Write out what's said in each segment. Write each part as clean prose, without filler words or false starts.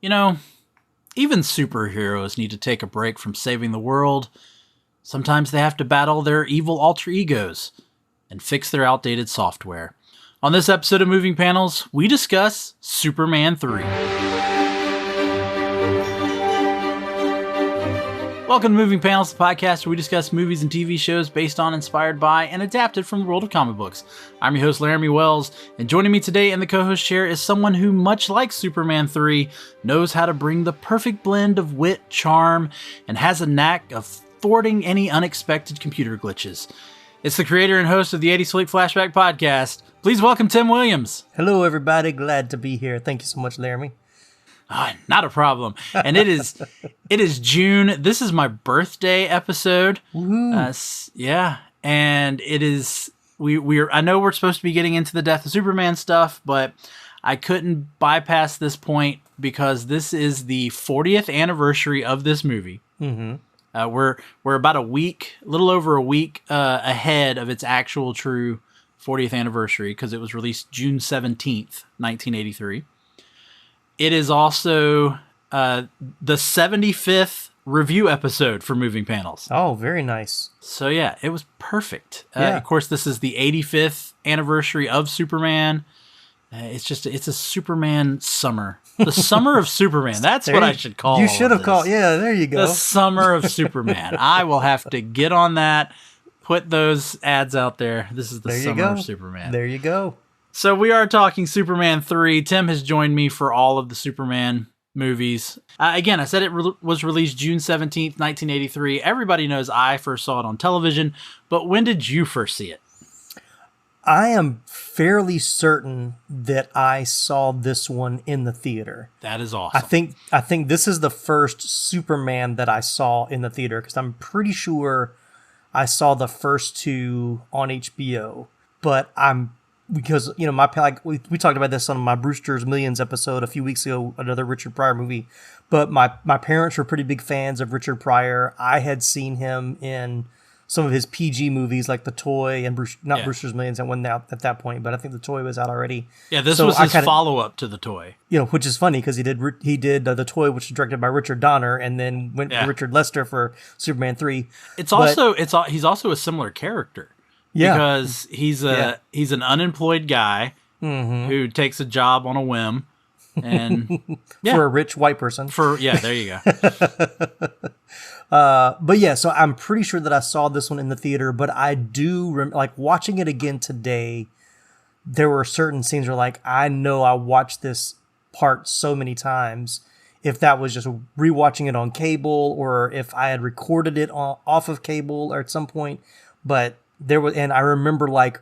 You know, even superheroes need to take a break from saving the world. Sometimes they have to battle their evil alter egos and fix their outdated software. On this episode of Moving Panels, we discuss Superman 3. Welcome to Moving Panels, the podcast where we discuss movies and TV shows based on, inspired by, and adapted from the world of comic books. I'm your host, Laramie Wells, and joining me today in the co-host chair is someone who, much like Superman 3, knows how to bring the perfect blend of wit, charm, and has a knack of thwarting any unexpected computer glitches. It's the creator and host of the 80s Flick Flashback podcast. Please welcome Tim Williams. Hello, everybody. Glad to be here. Thank you so much, Laramie. Not a problem. And it is June. This is my birthday episode. Yeah, and it is I know we're supposed to be getting into the Death of Superman stuff, but I couldn't bypass this point because this is the 40th anniversary of this movie. Mm-hmm. We're about a little over a week ahead of its actual true 40th anniversary because it was released June 17th, 1983. It is also the 75th review episode for Moving Panels. Oh, very nice. So yeah, it was perfect. Yeah. Of course, this is the 85th anniversary of Superman. It's a Superman summer. The summer of Superman. That's what I should call it. You should have called. Yeah, there you go. The summer of Superman. I will have to get on that, put those ads out there. This is the summer of Superman. There you go. So we are talking Superman 3. Tim has joined me for all of the Superman movies. Again, I said it was released June 17th, 1983. Everybody knows I first saw it on television, but when did you first see it? I am fairly certain that I saw this one in the theater. That is awesome. I think this is the first Superman that I saw in the theater because I'm pretty sure I saw the first two on HBO, but because, you know, we talked about this on my Brewster's Millions episode a few weeks ago, another Richard Pryor movie, but my parents were pretty big fans of Richard Pryor. I had seen him in some of his PG movies like The Toy and Brewster's Millions that went out at that point, but I think The Toy was out already. Yeah, this was his follow-up to The Toy. You know, which is funny because he did The Toy, which was directed by Richard Donner, and then went to Richard Lester for Superman 3. He's also a similar character. Yeah. Because he's an unemployed guy who takes a job on a whim and for a rich white person. There you go. But yeah, so I'm pretty sure that I saw this one in the theater, but I do like watching it again today. There were certain scenes where like I know I watched this part so many times. If that was just rewatching it on cable or if I had recorded it off of cable or at some point, but and I remember like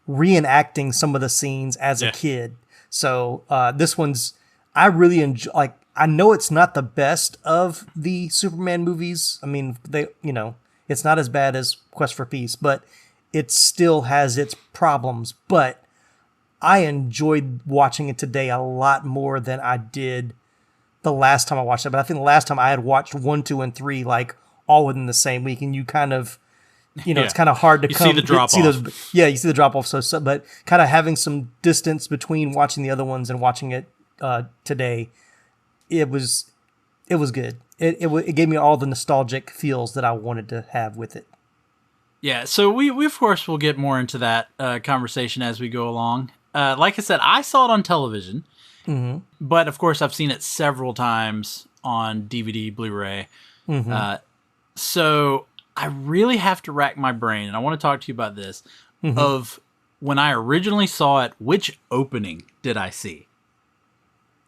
reenacting some of the scenes as a kid. So this one's, I really enjoy, like, I know it's not the best of the Superman movies. I mean, it's not as bad as Quest for Peace, but it still has its problems. But I enjoyed watching it today a lot more than I did the last time I watched it. But I think the last time I had watched 1, 2, and 3, like all within the same week, and you kind of, it's kind of hard to see the drop off. You see the drop off. So, but kind of having some distance between watching the other ones and watching it today, it was good. It gave me all the nostalgic feels that I wanted to have with it. Yeah. So we of course will get more into that conversation as we go along. Like I said, I saw it on television, but of course I've seen it several times on DVD, Blu-ray. So I really have to rack my brain, and I want to talk to you about this, of when I originally saw it, which opening did I see?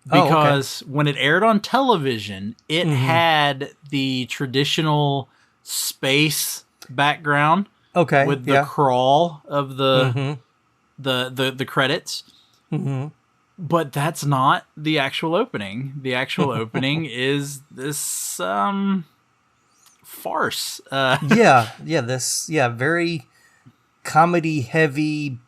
Because when it aired on television, it had the traditional space background with the crawl of the credits. But that's not the actual opening. The actual opening is this farce. Very comedy heavy.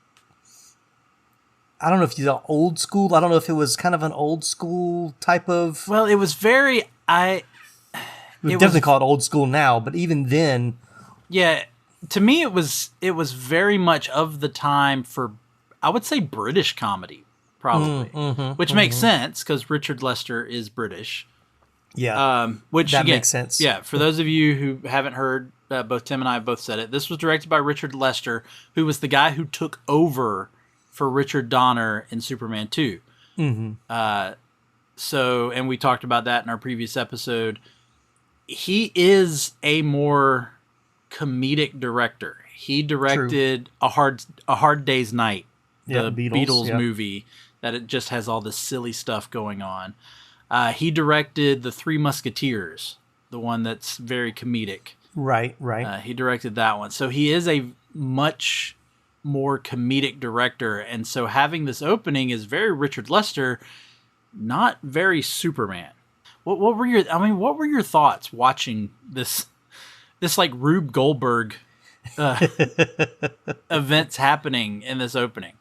I don't know if you know old school. I don't know if it was kind of an old school type of. Well, it was very. We definitely call it old school now, but even then, yeah. To me, it was very much of the time for, I would say, British comedy. probably, which makes sense because Richard Lester is British. Yeah, which that again, makes sense. Yeah, for those of you who haven't heard, both Tim and I have both said it. This was directed by Richard Lester, who was the guy who took over for Richard Donner in Superman 2. So, and we talked about that in our previous episode. He is a more comedic director. He directed A Hard Day's Night, the Beatles movie, that it just has all this silly stuff going on. He directed The Three Musketeers, the one that's very comedic. Right. He directed that one. So he is a much more comedic director. And so having this opening is very Richard Lester, not very Superman. What were your thoughts watching this like Rube Goldberg events happening in this opening?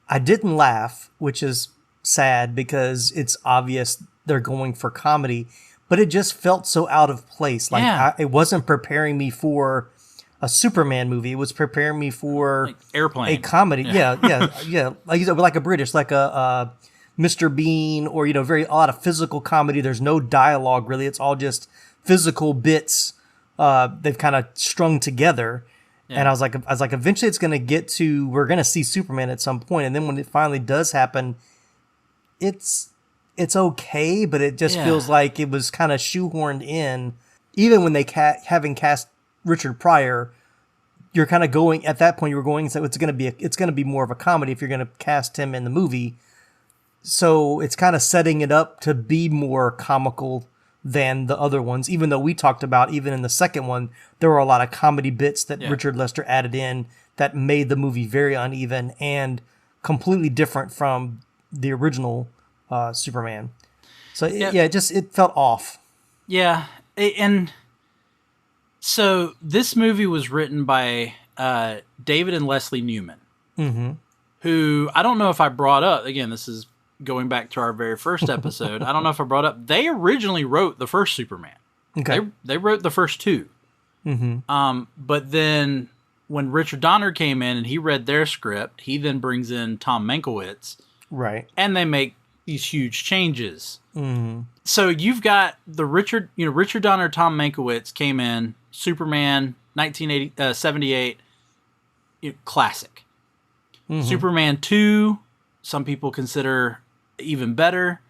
I didn't laugh, which is sad because it's obvious they're going for comedy, but it just felt so out of place. Like it wasn't preparing me for a Superman movie. It was preparing me for like Airplane, a comedy. Yeah. Like you said, like a British, like a Mr. Bean, or a lot of physical comedy. There's no dialogue really. It's all just physical bits. They've kind of strung together. Yeah. And I was like, eventually it's going to get to, we're going to see Superman at some point. And then when it finally does happen, it's okay, but it just feels like it was kind of shoehorned in. Even when they having cast Richard Pryor, you're kind of going at that point. You were going, so it's going to be more of a comedy if you're going to cast him in the movie. So it's kind of setting it up to be more comical than the other ones. Even though we talked about, even in the second one, there were a lot of comedy bits that Richard Lester added in that made the movie very uneven and completely different from the original Superman. So it felt off. Yeah. And so this movie was written by David and Leslie Newman, who I don't know if I brought up. Again, this is going back to our very first episode. I don't know if I brought up. They originally wrote the first Superman. Okay. They wrote the first two. But then when Richard Donner came in and he read their script, he then brings in Tom Mankiewicz. Right. And they make these huge changes. So you've got the Richard Donner, Tom Mankiewicz came in, Superman 1978, classic. Superman 2, some people consider even better.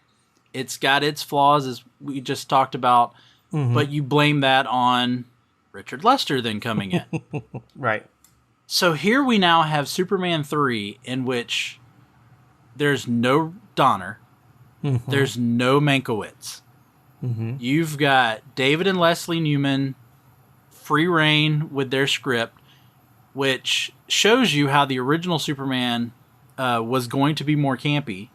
It's got its flaws, as we just talked about, but you blame that on Richard Lester then coming in. Right. So here we now have Superman 3, in which there's no Donner, there's no Mankiewicz. You've got David and Leslie Newman, free reign with their script, which shows you how the original Superman was going to be more campy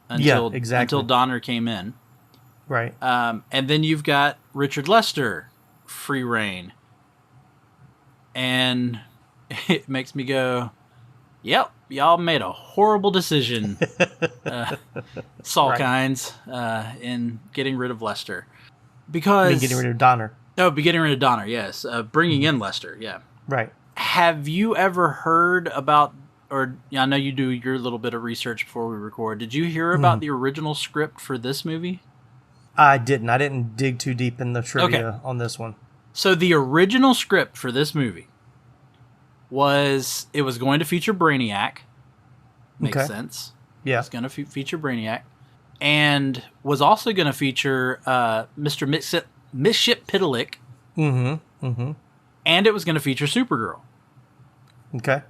until Donner came in. Right. And then you've got Richard Lester, free reign. And it makes me go, yep, y'all made a horrible decision, Kynes, in getting rid of Lester. Because... getting rid of Donner. Oh, getting rid of Donner, yes. Bringing in Lester, yeah. Right. Have you ever heard about, or I know you do your little bit of research before we record, did you hear about the original script for this movie? I didn't. I didn't dig too deep in the trivia on this one. So the original script for this movie was going to feature Brainiac. Makes sense. Yeah. It's going to feature Brainiac. And was also going to feature Mr. Miship-Pitalik. And it was going to feature Supergirl. Okay.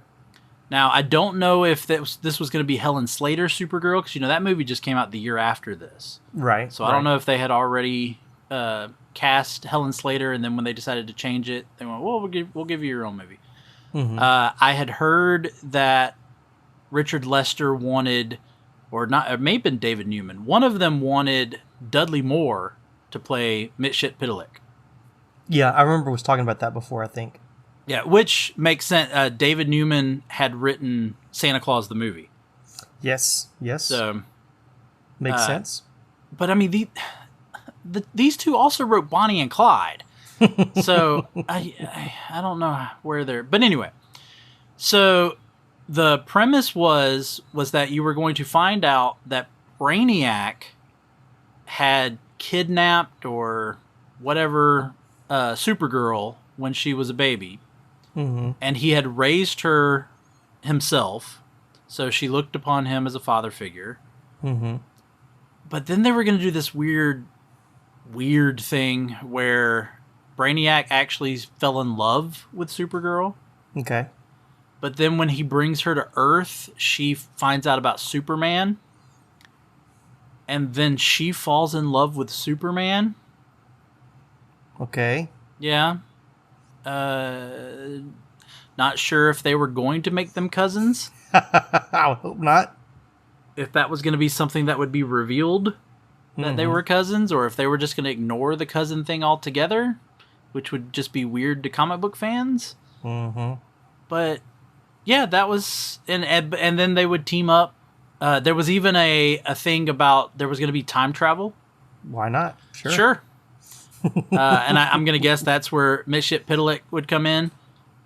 Now, I don't know if this was going to be Helen Slater's Supergirl, because that movie just came out the year after this. Right. So I don't know if they had already cast Helen Slater, and then when they decided to change it, they went, well, we'll give you your own movie. I had heard that Richard Lester wanted, or not, it may have been David Newman, one of them wanted Dudley Moore to play Miship-Pitalik. Yeah, I remember was talking about that before, I think. Yeah, which makes sense. David Newman had written Santa Claus the movie. Yes. So makes sense. But I mean, these two also wrote Bonnie and Clyde. So I don't know where they're. But anyway, so the premise was that you were going to find out that Brainiac had kidnapped or whatever Supergirl when she was a baby. Mm-hmm. And he had raised her himself, so she looked upon him as a father figure. Mm-hmm. But then they were going to do this weird thing where Brainiac actually fell in love with Supergirl. Okay. But then when he brings her to Earth, she finds out about Superman. And then she falls in love with Superman. Okay. Yeah. Not sure if they were going to make them cousins. I hope not. If that was going to be something that would be revealed that they were cousins, or if they were just going to ignore the cousin thing altogether, which would just be weird to comic book fans. Mm-hmm. But yeah, that was and then they would team up. There was even a thing about there was going to be time travel. Why not? Sure. And I'm going to guess that's where Midship Pitalik would come in.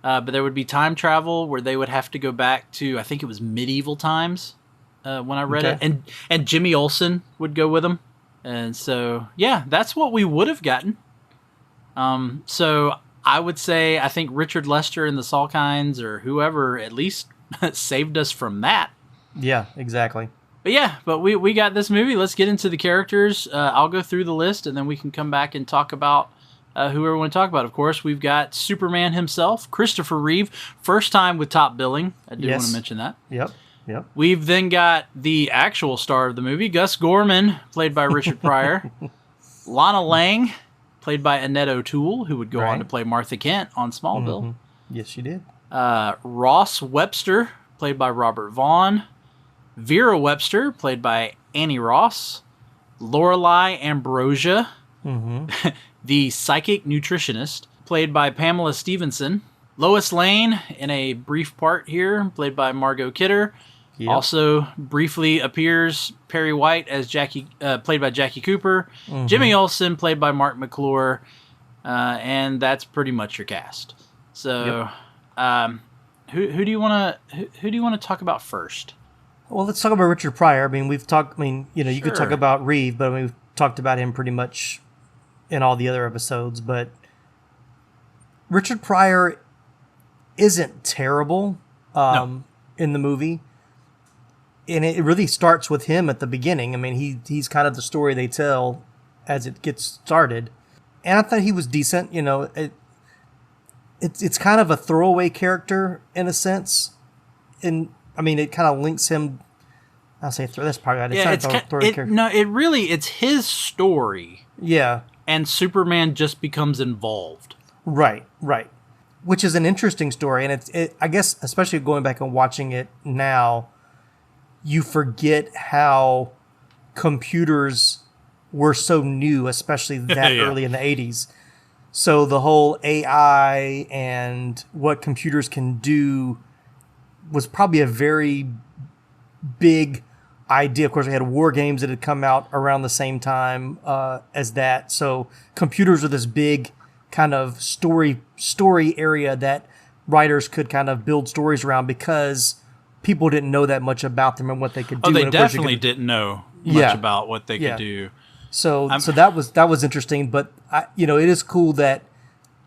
But there would be time travel where they would have to go back to, I think it was medieval times when I read it. And Jimmy Olsen would go with them. And so, yeah, that's what we would have gotten. So I would say I think Richard Lester and the Salkinds or whoever at least saved us from that. Yeah, exactly. But yeah, we got this movie. Let's get into the characters. I'll go through the list, and then we can come back and talk about whoever we want to talk about. Of course, we've got Superman himself, Christopher Reeve, first time with top billing. I do want to mention that. Yep. We've then got the actual star of the movie, Gus Gorman, played by Richard Pryor. Lana Lang, played by Annette O'Toole, who would go on to play Martha Kent on Smallville. Mm-hmm. Yes, she did. Ross Webster, played by Robert Vaughn. Vera Webster, played by Annie Ross. Lorelei Ambrosia, the psychic nutritionist, played by Pamela Stevenson. Lois Lane, in a brief part here, played by Margot Kidder. Yep. Also briefly appears Perry White as Jackie, played by Jackie Cooper. Jimmy Olsen, played by Mark McClure. And that's pretty much your cast. So, who do you want to talk about first? Well, let's talk about Richard Pryor. I mean, we've talked. I mean, you Sure. could talk about Reeve, but I mean, we've talked about him pretty much in all the other episodes. But Richard Pryor isn't terrible in the movie, and it really starts with him at the beginning. I mean, he's kind of the story they tell as it gets started, and I thought he was decent. You know, it's kind of a throwaway character in a sense, and I mean, it kind of links him. I'll say that's part of it. It's his story. Yeah, and Superman just becomes involved. Right. Which is an interesting story, and I guess, especially going back and watching it now, you forget how computers were so new, especially that early in the 80s. So the whole AI and what computers can do was probably a very big idea. Of course, we had war games that had come out around the same time as that. So computers are this big kind of story area that writers could kind of build stories around because people didn't know that much about them and what they could do. Oh, they definitely didn't know much about what they could do. So that was interesting, but it is cool that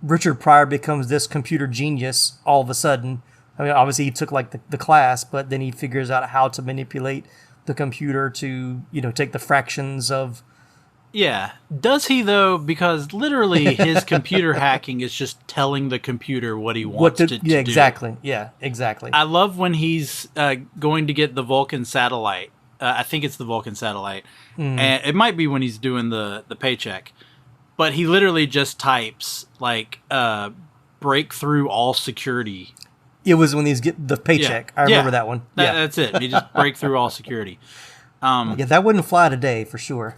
Richard Pryor becomes this computer genius all of a sudden. I mean, obviously he took like the class, but then he figures out how to manipulate the computer to, take the fractions of. Yeah. Does he though? Because literally his computer hacking is just telling the computer what he wants to do. Exactly. Yeah, exactly. I love when he's going to get the Vulcan satellite. I think it's the Vulcan satellite. And it might be when he's doing the paycheck. But he literally just types like break through all security. It was when he's getting the paycheck. I remember that one. That's it. He just break through all security. That wouldn't fly today for sure.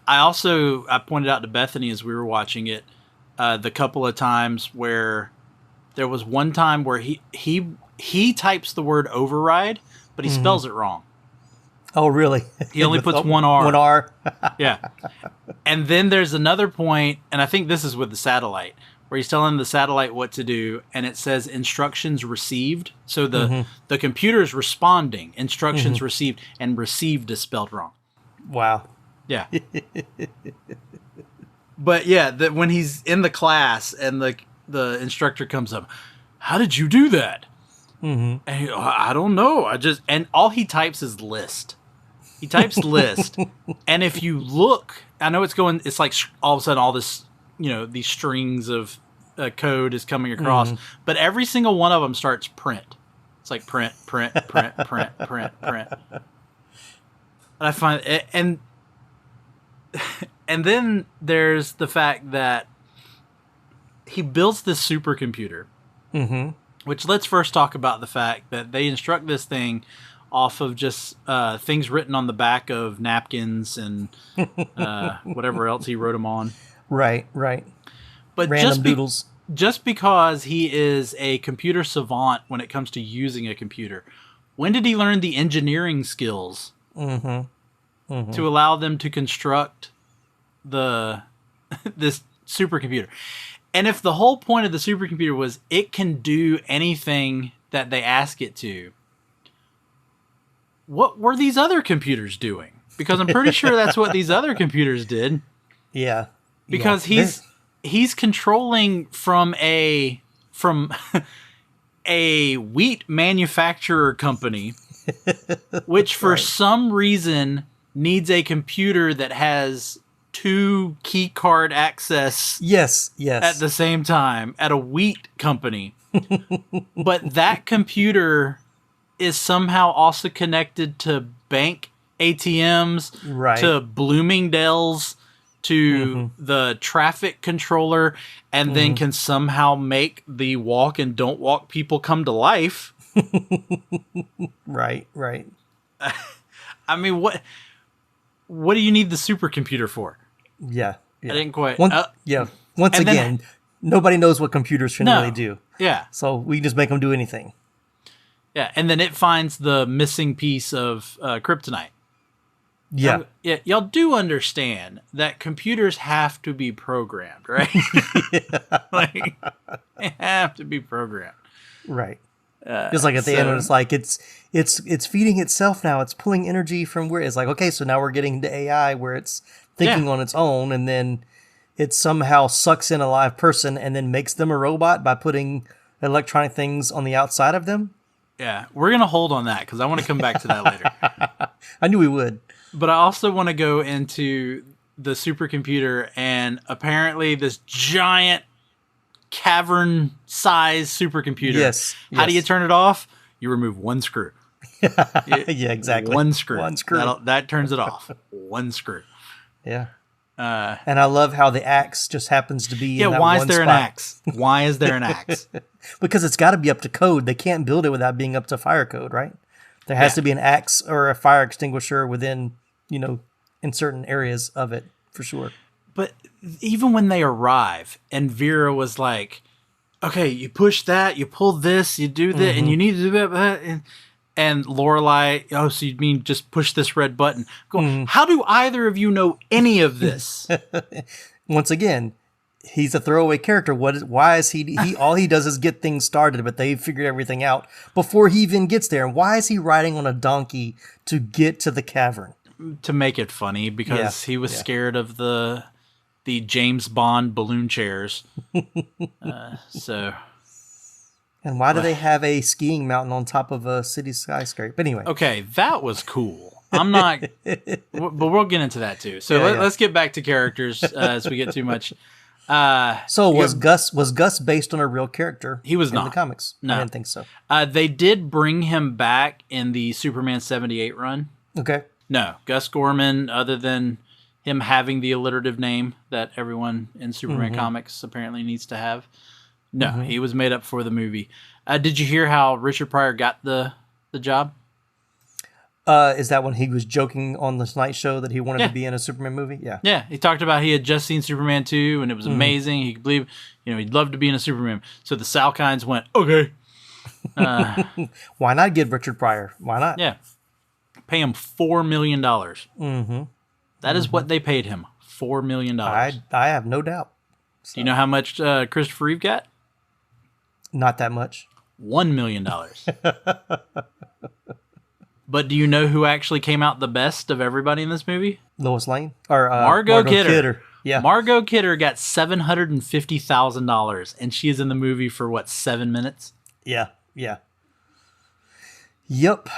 I pointed out to Bethany as we were watching it, the couple of times where there was one time where he types the word override, but he spells it wrong. Oh, really? He only puts one R. One R. Yeah. And then there's another point, and I think this is with the satellite, where he's telling the satellite what to do, and it says instructions received. So the computer is responding, instructions received, and received is spelled wrong. Wow. Yeah. But yeah, when he's in the class and the instructor comes up, how did you do that? And I don't know. And all he types is list. He types list. And if you look, I know it's like all of a sudden all this, these strings of code is coming across, but every single one of them starts print. It's like print, print, print, print, print, print. And I find it, and then there's the fact that he builds this supercomputer, which let's first talk about the fact that they instruct this thing off of just things written on the back of napkins and whatever else he wrote them on. Right, right. But random doodles. Just because he is a computer savant when it comes to using a computer, when did he learn the engineering skills to allow them to construct this supercomputer? And if the whole point of the supercomputer was it can do anything that they ask it to, what were these other computers doing? Because I'm pretty sure that's what these other computers did. Yeah. Because he's controlling from a wheat manufacturer company, which for some reason needs a computer that has 2 key card access. Yes. At the same time at a wheat company. But that computer is somehow also connected to bank ATMs, right, to Bloomingdale's, to the traffic controller, and then can somehow make the walk and don't walk people come to life. Right. I mean, what do you need the supercomputer for? Yeah. I didn't quite. Once again, nobody knows what computers can really do. Yeah. So we just make them do anything. Yeah, and then it finds the missing piece of kryptonite. Yeah. Y'all do understand that computers have to be programmed, right? Like, they have to be programmed. Right. Just like at the end, when it's like it's feeding itself now. It's pulling energy from where it's like, okay, so now we're getting into AI where it's thinking on its own, and then it somehow sucks in a live person and then makes them a robot by putting electronic things on the outside of them. Yeah, we're gonna hold on that because I want to come back to that later. I knew we would. But I also want to go into the supercomputer, and apparently this giant cavern-sized supercomputer. Yes. How do you turn it off? You remove one screw. Yeah, exactly. One screw. That turns it off. One screw. Yeah. And I love how the axe just happens to be in that why one is there spot. an axe? Why is there an axe? Because it's got to be up to code. They can't build it without being up to fire code, right? There has to be an axe or a fire extinguisher within, in certain areas of it, for sure. But even when they arrive, and Vera was like, okay, you push that, you pull this, you do that, and you need to do that, and Lorelai, so you mean just push this red button. How do either of you know any of this? Once again, he's a throwaway character. Why is he all he does is get things started, but they figured everything out before he even gets there. And why is he riding on a donkey to get to the cavern? To make it funny, because he was scared of the James Bond balloon chairs. And why do they have a skiing mountain on top of a city skyscraper? But anyway. Okay, that was cool. I'm not, but we'll get into that too. So let's get back to characters as we get too much. Was Gus based on a real character? He was not in the comics. No, I didn't think so. They did bring him back in the Superman 78 run. Okay. No, Gus Gorman, other than him having the alliterative name that everyone in Superman comics apparently needs to have. No, he was made up for the movie. Did you hear how Richard Pryor got the job? Is that when he was joking on the Tonight Show that he wanted to be in a Superman movie? Yeah. Yeah, he talked about he had just seen Superman 2 and it was amazing. He could believe, he'd love to be in a Superman. So the Salkinds went, okay. Why not get Richard Pryor? Why not? Yeah. Pay him $4 million. That is what they paid him, $4 million. I have no doubt. So, Do you know how much Christopher Reeve got? Not that much. $1 million. But do you know who actually came out the best of everybody in this movie? Lois Lane? Or Margot Kidder. Yeah. Margot Kidder got $750,000, and she is in the movie for, 7 minutes? Yeah. Yep.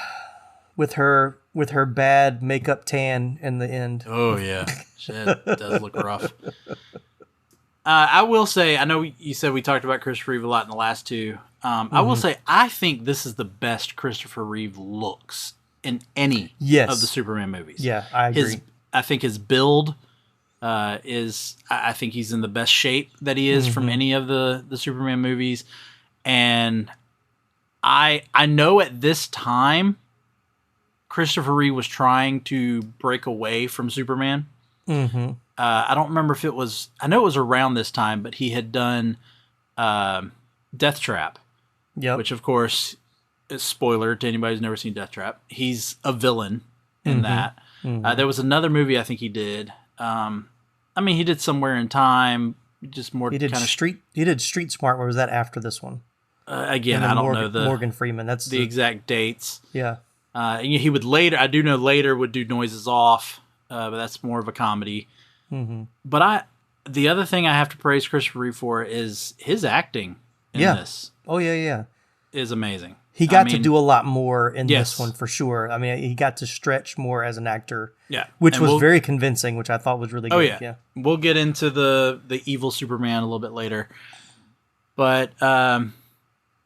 With her bad makeup tan in the end. Oh, yeah. Shit, it does look rough. I will say, I know you said we talked about Christopher Reeve a lot in the last two. I will say, I think this is the best Christopher Reeve looks in any of the Superman movies. Yeah, I agree. I think his build is, I think he's in the best shape that he is from any of the Superman movies. And I know at this time, Christopher Reeve was trying to break away from Superman. Mm-hmm. I don't remember if it was, I know it was around this time, but he had done Death Trap. Yep. Which, of course, is spoiler to anybody who's never seen Death Trap. He's a villain in that. There was another movie I think he did. He did Somewhere in Time. Just more. He did He did Street Smart. Where was that after this one? Again, I don't know the Morgan Freeman. That's the exact dates. Yeah. He would later. I do know later would do Noises Off, but that's more of a comedy. Mm-hmm. But the other thing I have to praise Christopher Reeve for is his acting in this. Oh yeah. Is amazing. He got to do a lot more in Yes. this one for sure. I mean, he got to stretch more as an actor. Yeah. Which was very convincing, which I thought was really good. Oh yeah. We'll get into the evil Superman a little bit later. But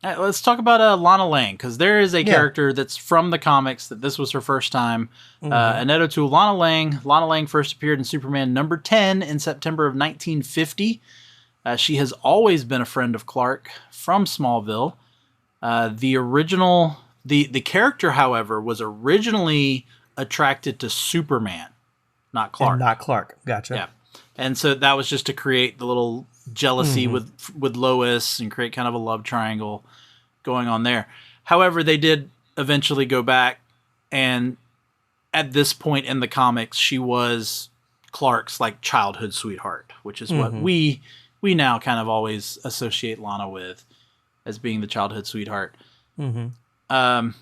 let's talk about Lana Lang, because there is a character that's from the comics that this was her first time. Annette O'Toole, Lana Lang. Lana Lang first appeared in Superman number 10 in September of 1950. She has always been a friend of Clark from Smallville. The character, however, was originally attracted to Superman, not Clark. And not Clark. Gotcha. Yeah. And so that was just to create the little jealousy with Lois and create kind of a love triangle going on there. However, they did eventually go back, and at this point in the comics, she was Clark's childhood sweetheart, which is what we now kind of always associate Lana with, as being the childhood sweetheart. I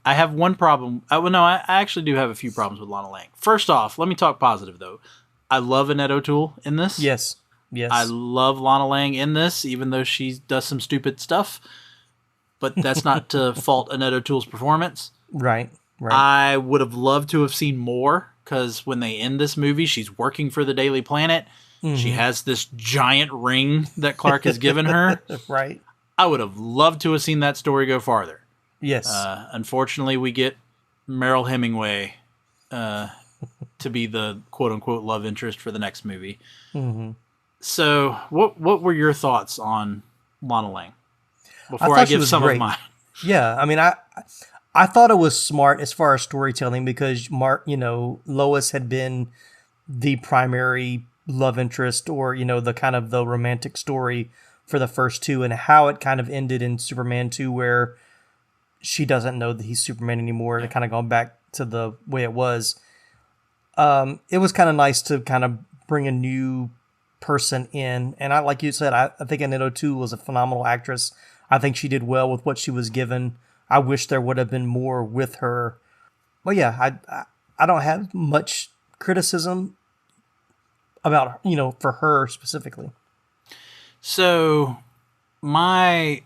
have one problem. I actually do have a few problems with Lana Lang. First off, let me talk positive, though. I love Annette O'Toole in this. Yes. I love Lana Lang in this, even though she does some stupid stuff. But that's not to fault Annette O'Toole's performance. Right. I would have loved to have seen more, because when they end this movie, she's working for the Daily Planet. She has this giant ring that Clark has given her. Right. I would have loved to have seen that story go farther. Yes. Unfortunately, we get Meryl Hemingway to be the quote-unquote love interest for the next movie. So what were your thoughts on Lana Lang? Before I give some of mine. Yeah, I mean, I thought it was smart as far as storytelling, because Lois had been the primary love interest, or the kind of the romantic story for the first two, and how it kind of ended in Superman 2, where she doesn't know that he's Superman anymore, and it kind of gone back to the way it was. It was kind of nice to kind of bring a new person in, and like you said, I think Annette O'Toole was a phenomenal actress. I think she did well with what she was given. I wish there would have been more with her. But yeah, I don't have much criticism about, for her specifically. So my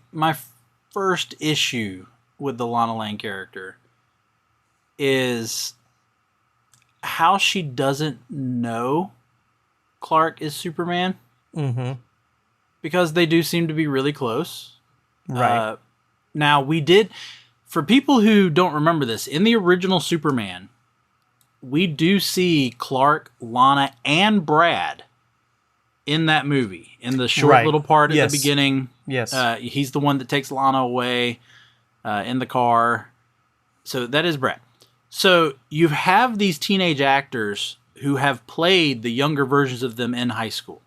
first issue with the Lana Lang character is how she doesn't know Clark is Superman. Because they do seem to be really close. Right. Now, we did, for people who don't remember this, in the original Superman, we do see Clark, Lana, and Brad in that movie, in the short little part at the beginning. Yes. He's the one that takes Lana away in the car. So that is Brad. So you have these teenage actors who have played the younger versions of them in high school.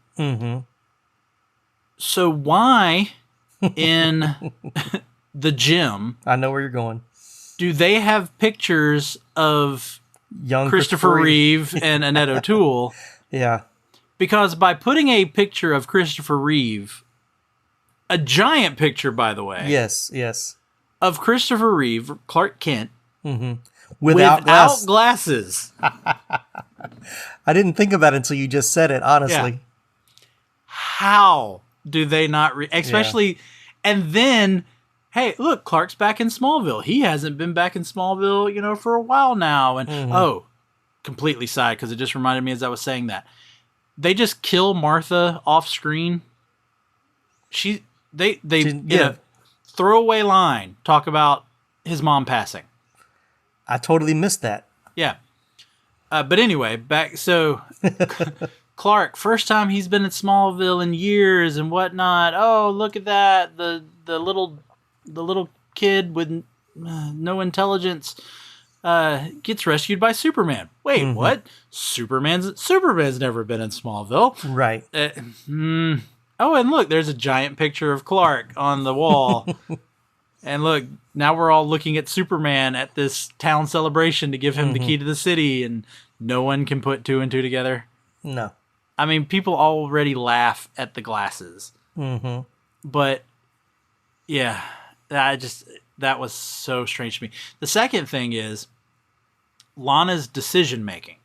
So why in the gym, I know where you're going, do they have pictures of young Christopher Reeve and Annette O'Toole? Yeah. Because by putting a picture of Christopher Reeve, a giant picture, by the way. Yes. Of Christopher Reeve, Clark Kent, Without glasses. I didn't think about it until you just said it, honestly. Yeah. How do they not... especially... And then, hey, look, Clark's back in Smallville. He hasn't been back in Smallville, for a while now. And, completely side, because it just reminded me as I was saying that. They just kill Martha off screen. They in a throwaway line, talk about his mom passing. I totally missed that. Yeah. But anyway, back... So... Clark, first time he's been in Smallville in years and whatnot. Oh, look at that! The little kid with no intelligence gets rescued by Superman. Wait, what? Superman's never been in Smallville, right? Oh, and look, there's a giant picture of Clark on the wall. And look, now we're all looking at Superman at this town celebration to give him the key to the city, and no one can put two and two together. No. I mean, people already laugh at the glasses. But, yeah, that was so strange to me. The second thing is Lana's decision-making.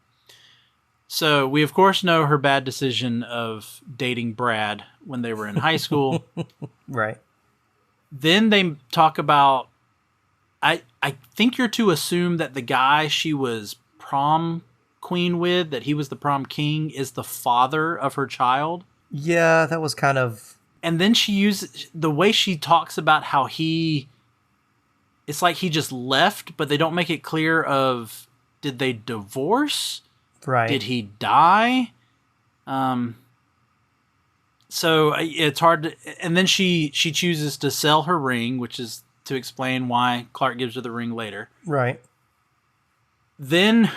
So we, of course, know her bad decision of dating Brad when they were in high school. Right. Then they talk about, I think you're to assume that the guy she was prom queen with, that he was the prom king, is the father of her child. Yeah, that was kind of... And then she uses the way she talks about how it's like he just left, but they don't make it clear of, did they divorce? Right. Did he die? So it's hard to... And then she chooses to sell her ring, which is to explain why Clark gives her the ring later. Right. Then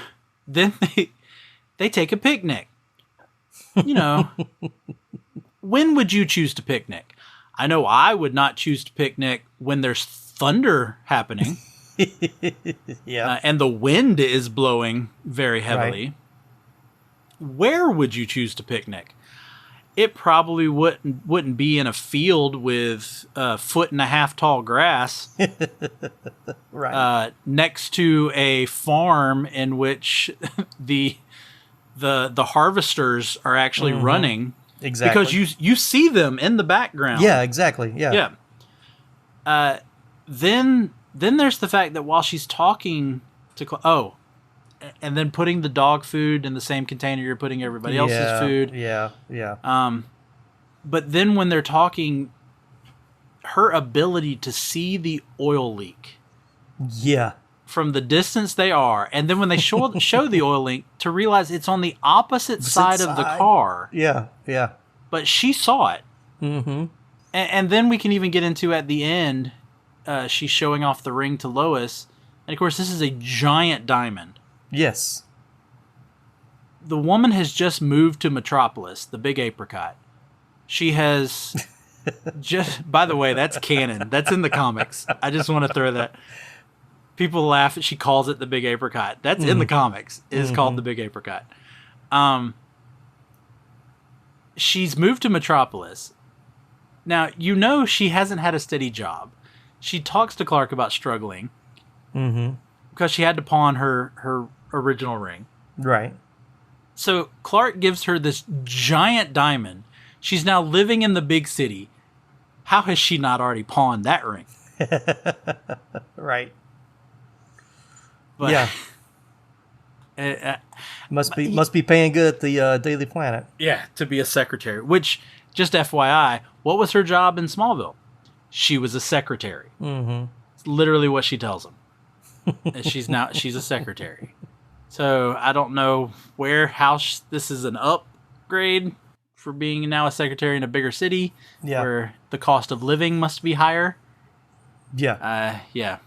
they take a picnic. When would you choose to picnic? I know I would not choose to picnic when there's thunder happening. Yeah. And the wind is blowing very heavily. Right. Where would you choose to picnic? It probably wouldn't be in a field with 1.5 foot tall grass. Right. Next to a farm in which the harvesters are actually running. Exactly. Because you see them in the background. Yeah, exactly. Yeah. Yeah. Then there's the fact that while she's talking to and then putting the dog food in the same container you're putting everybody else's food. Yeah. But then when they're talking, her ability to see the oil leak. Yeah. From the distance they are, and then when they show the oil leak, to realize it's on the opposite side of the car. Yeah. But she saw it. And then we can even get into, at the end, she's showing off the ring to Lois. And of course, this is a giant diamond. Yes. The woman has just moved to Metropolis, the big apricot. She has just... By the way, that's canon. That's in the comics. I just want to throw that... People laugh. She calls it the big apricot. That's in the comics. It is called the big apricot. She's moved to Metropolis. Now, she hasn't had a steady job. She talks to Clark about struggling. Because she had to pawn her original ring. Right. So Clark gives her this giant diamond. She's now living in the big city. How has she not already pawned that ring? Right. But, yeah. Must be paying good at the Daily Planet. Yeah, to be a secretary. Which, just FYI, what was her job in Smallville? She was a secretary. It's literally what she tells them. She's a secretary. So I don't know how this is an upgrade for being now a secretary in a bigger city, where the cost of living must be higher. Yeah. Yeah.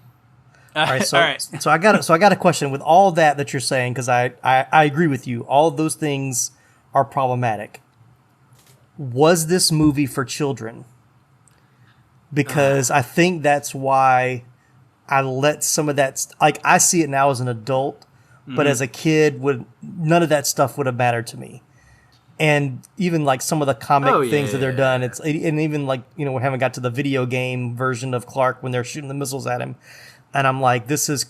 All right. So I got a question with all that you're saying, because I agree with you. All those things are problematic. Was this movie for children? Because I think that's why I let some of that... I see it now as an adult, but as a kid, none of that stuff would have mattered to me. And even like some of the comic things that they're done, yeah. it's and even like we haven't got to the video game version of Clark when they're shooting the missiles at him, and I'm like, this is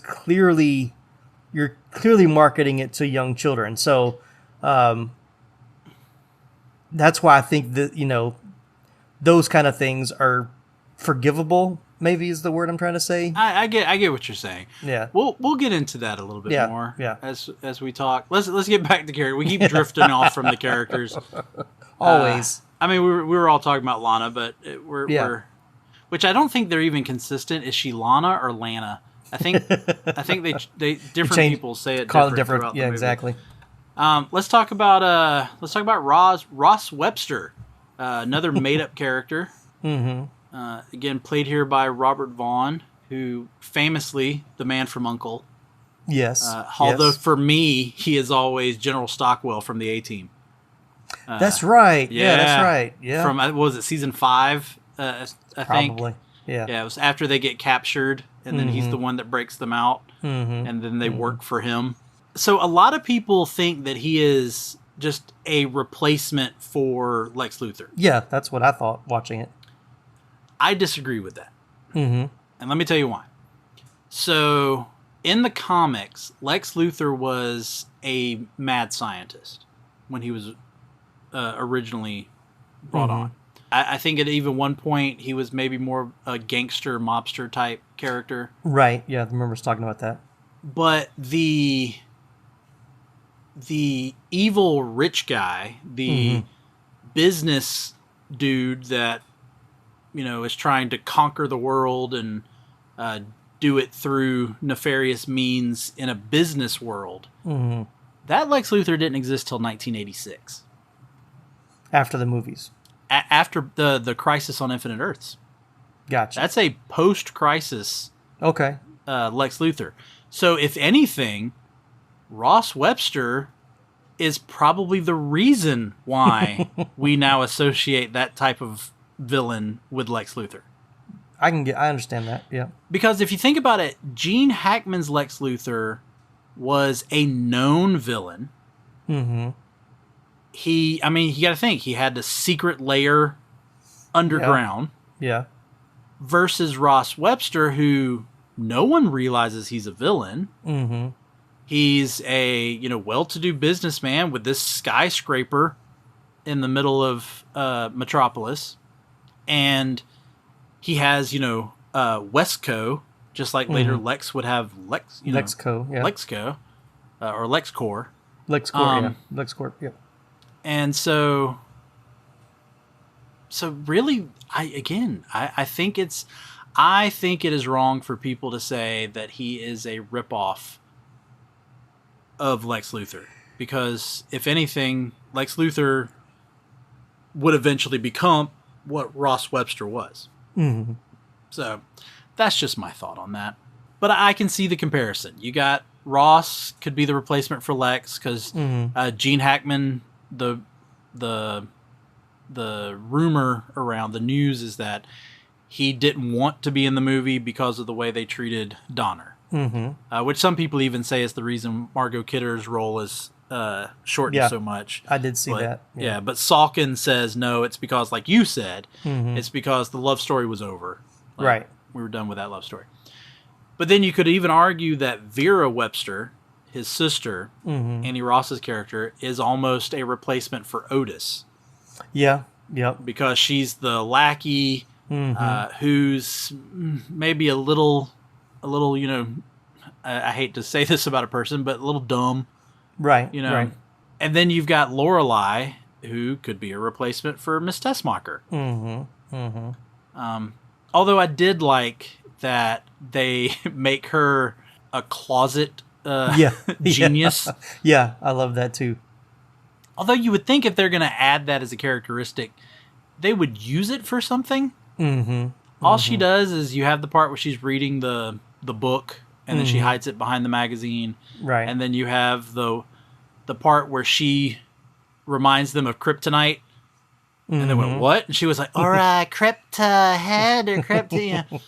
you're clearly marketing it to young children. So that's why I think that those kind of things are forgivable. Maybe is the word I'm trying to say. I get what you're saying. Yeah, We'll get into that a little bit more. Yeah. As we talk. Let's get back to character. We keep drifting off from the characters. Always. I mean, we were all talking about Lana, but we're which I don't think they're even consistent. Is she Lana or Lana? I think they different people say it different. Yeah, exactly. Let's talk about Ross Webster, another made up character. Mm-hmm. Again, played here by Robert Vaughn, who famously the man from U.N.C.L.E. Yes. Although for me, he is always General Stockwell from the A-Team. That's right. Yeah, that's right. Yeah. From what was it, season 5? I think. Probably. Yeah. Yeah, it was after they get captured, and then he's the one that breaks them out, and then they work for him. So a lot of people think that he is just a replacement for Lex Luthor. Yeah, that's what I thought watching it. I disagree with that. Mm-hmm. And let me tell you why. So, in the comics, Lex Luthor was a mad scientist when he was originally brought on. I think at even one point, he was maybe more a gangster, mobster type character. Right, yeah, I remember us talking about that. But the evil rich guy, the business dude that is trying to conquer the world and do it through nefarious means in a business world. Mm-hmm. That Lex Luthor didn't exist till 1986. After the movies. After the Crisis on Infinite Earths. Gotcha. That's a post-crisis okay. Lex Luthor. So if anything, Ross Webster is probably the reason why we now associate that type of villain with Lex Luthor. I understand that, yeah. Because if you think about it, Gene Hackman's Lex Luthor was a known villain. Mm-hmm. You got to think, he had the secret lair underground. Yeah. Versus Ross Webster, who no one realizes he's a villain. Mm-hmm. He's a well-to-do businessman with this skyscraper in the middle of Metropolis. And he has, Westco, just like later Lex would have Lexco, yeah. Lexco, or LexCorp. LexCorp, yeah. LexCorp, yeah. And so really, I think it is wrong for people to say that he is a ripoff of Lex Luthor. Because, if anything, Lex Luthor would eventually become what Ross Webster was. Mm-hmm. So that's just my thought on that. But I can see the comparison. You got Ross could be the replacement for Lex because Gene Hackman, the rumor around the news is that he didn't want to be in the movie because of the way they treated Donner. Mm-hmm. Which some people even say is the reason Margot Kidder's role is shortened so much. I did see that. Yeah, but Salkin says no, it's because, like you said, it's because the love story was over. Right. We were done with that love story. But then you could even argue that Vera Webster, his sister, Annie Ross's character, is almost a replacement for Otis. Yeah, yep. Because she's the lackey who's maybe a little, I hate to say this about a person, but a little dumb. Right, right. And then you've got Lorelei, who could be a replacement for Miss Tessmacher. Although I did like that they make her a closet genius. Yeah, I love that too. Although you would think if they're going to add that as a characteristic, they would use it for something. All she does is you have the part where she's reading the book, and then she hides it behind the magazine. Right. And then you have the part where she reminds them of kryptonite. And they went, what? And she was like, or krypta head or krypta.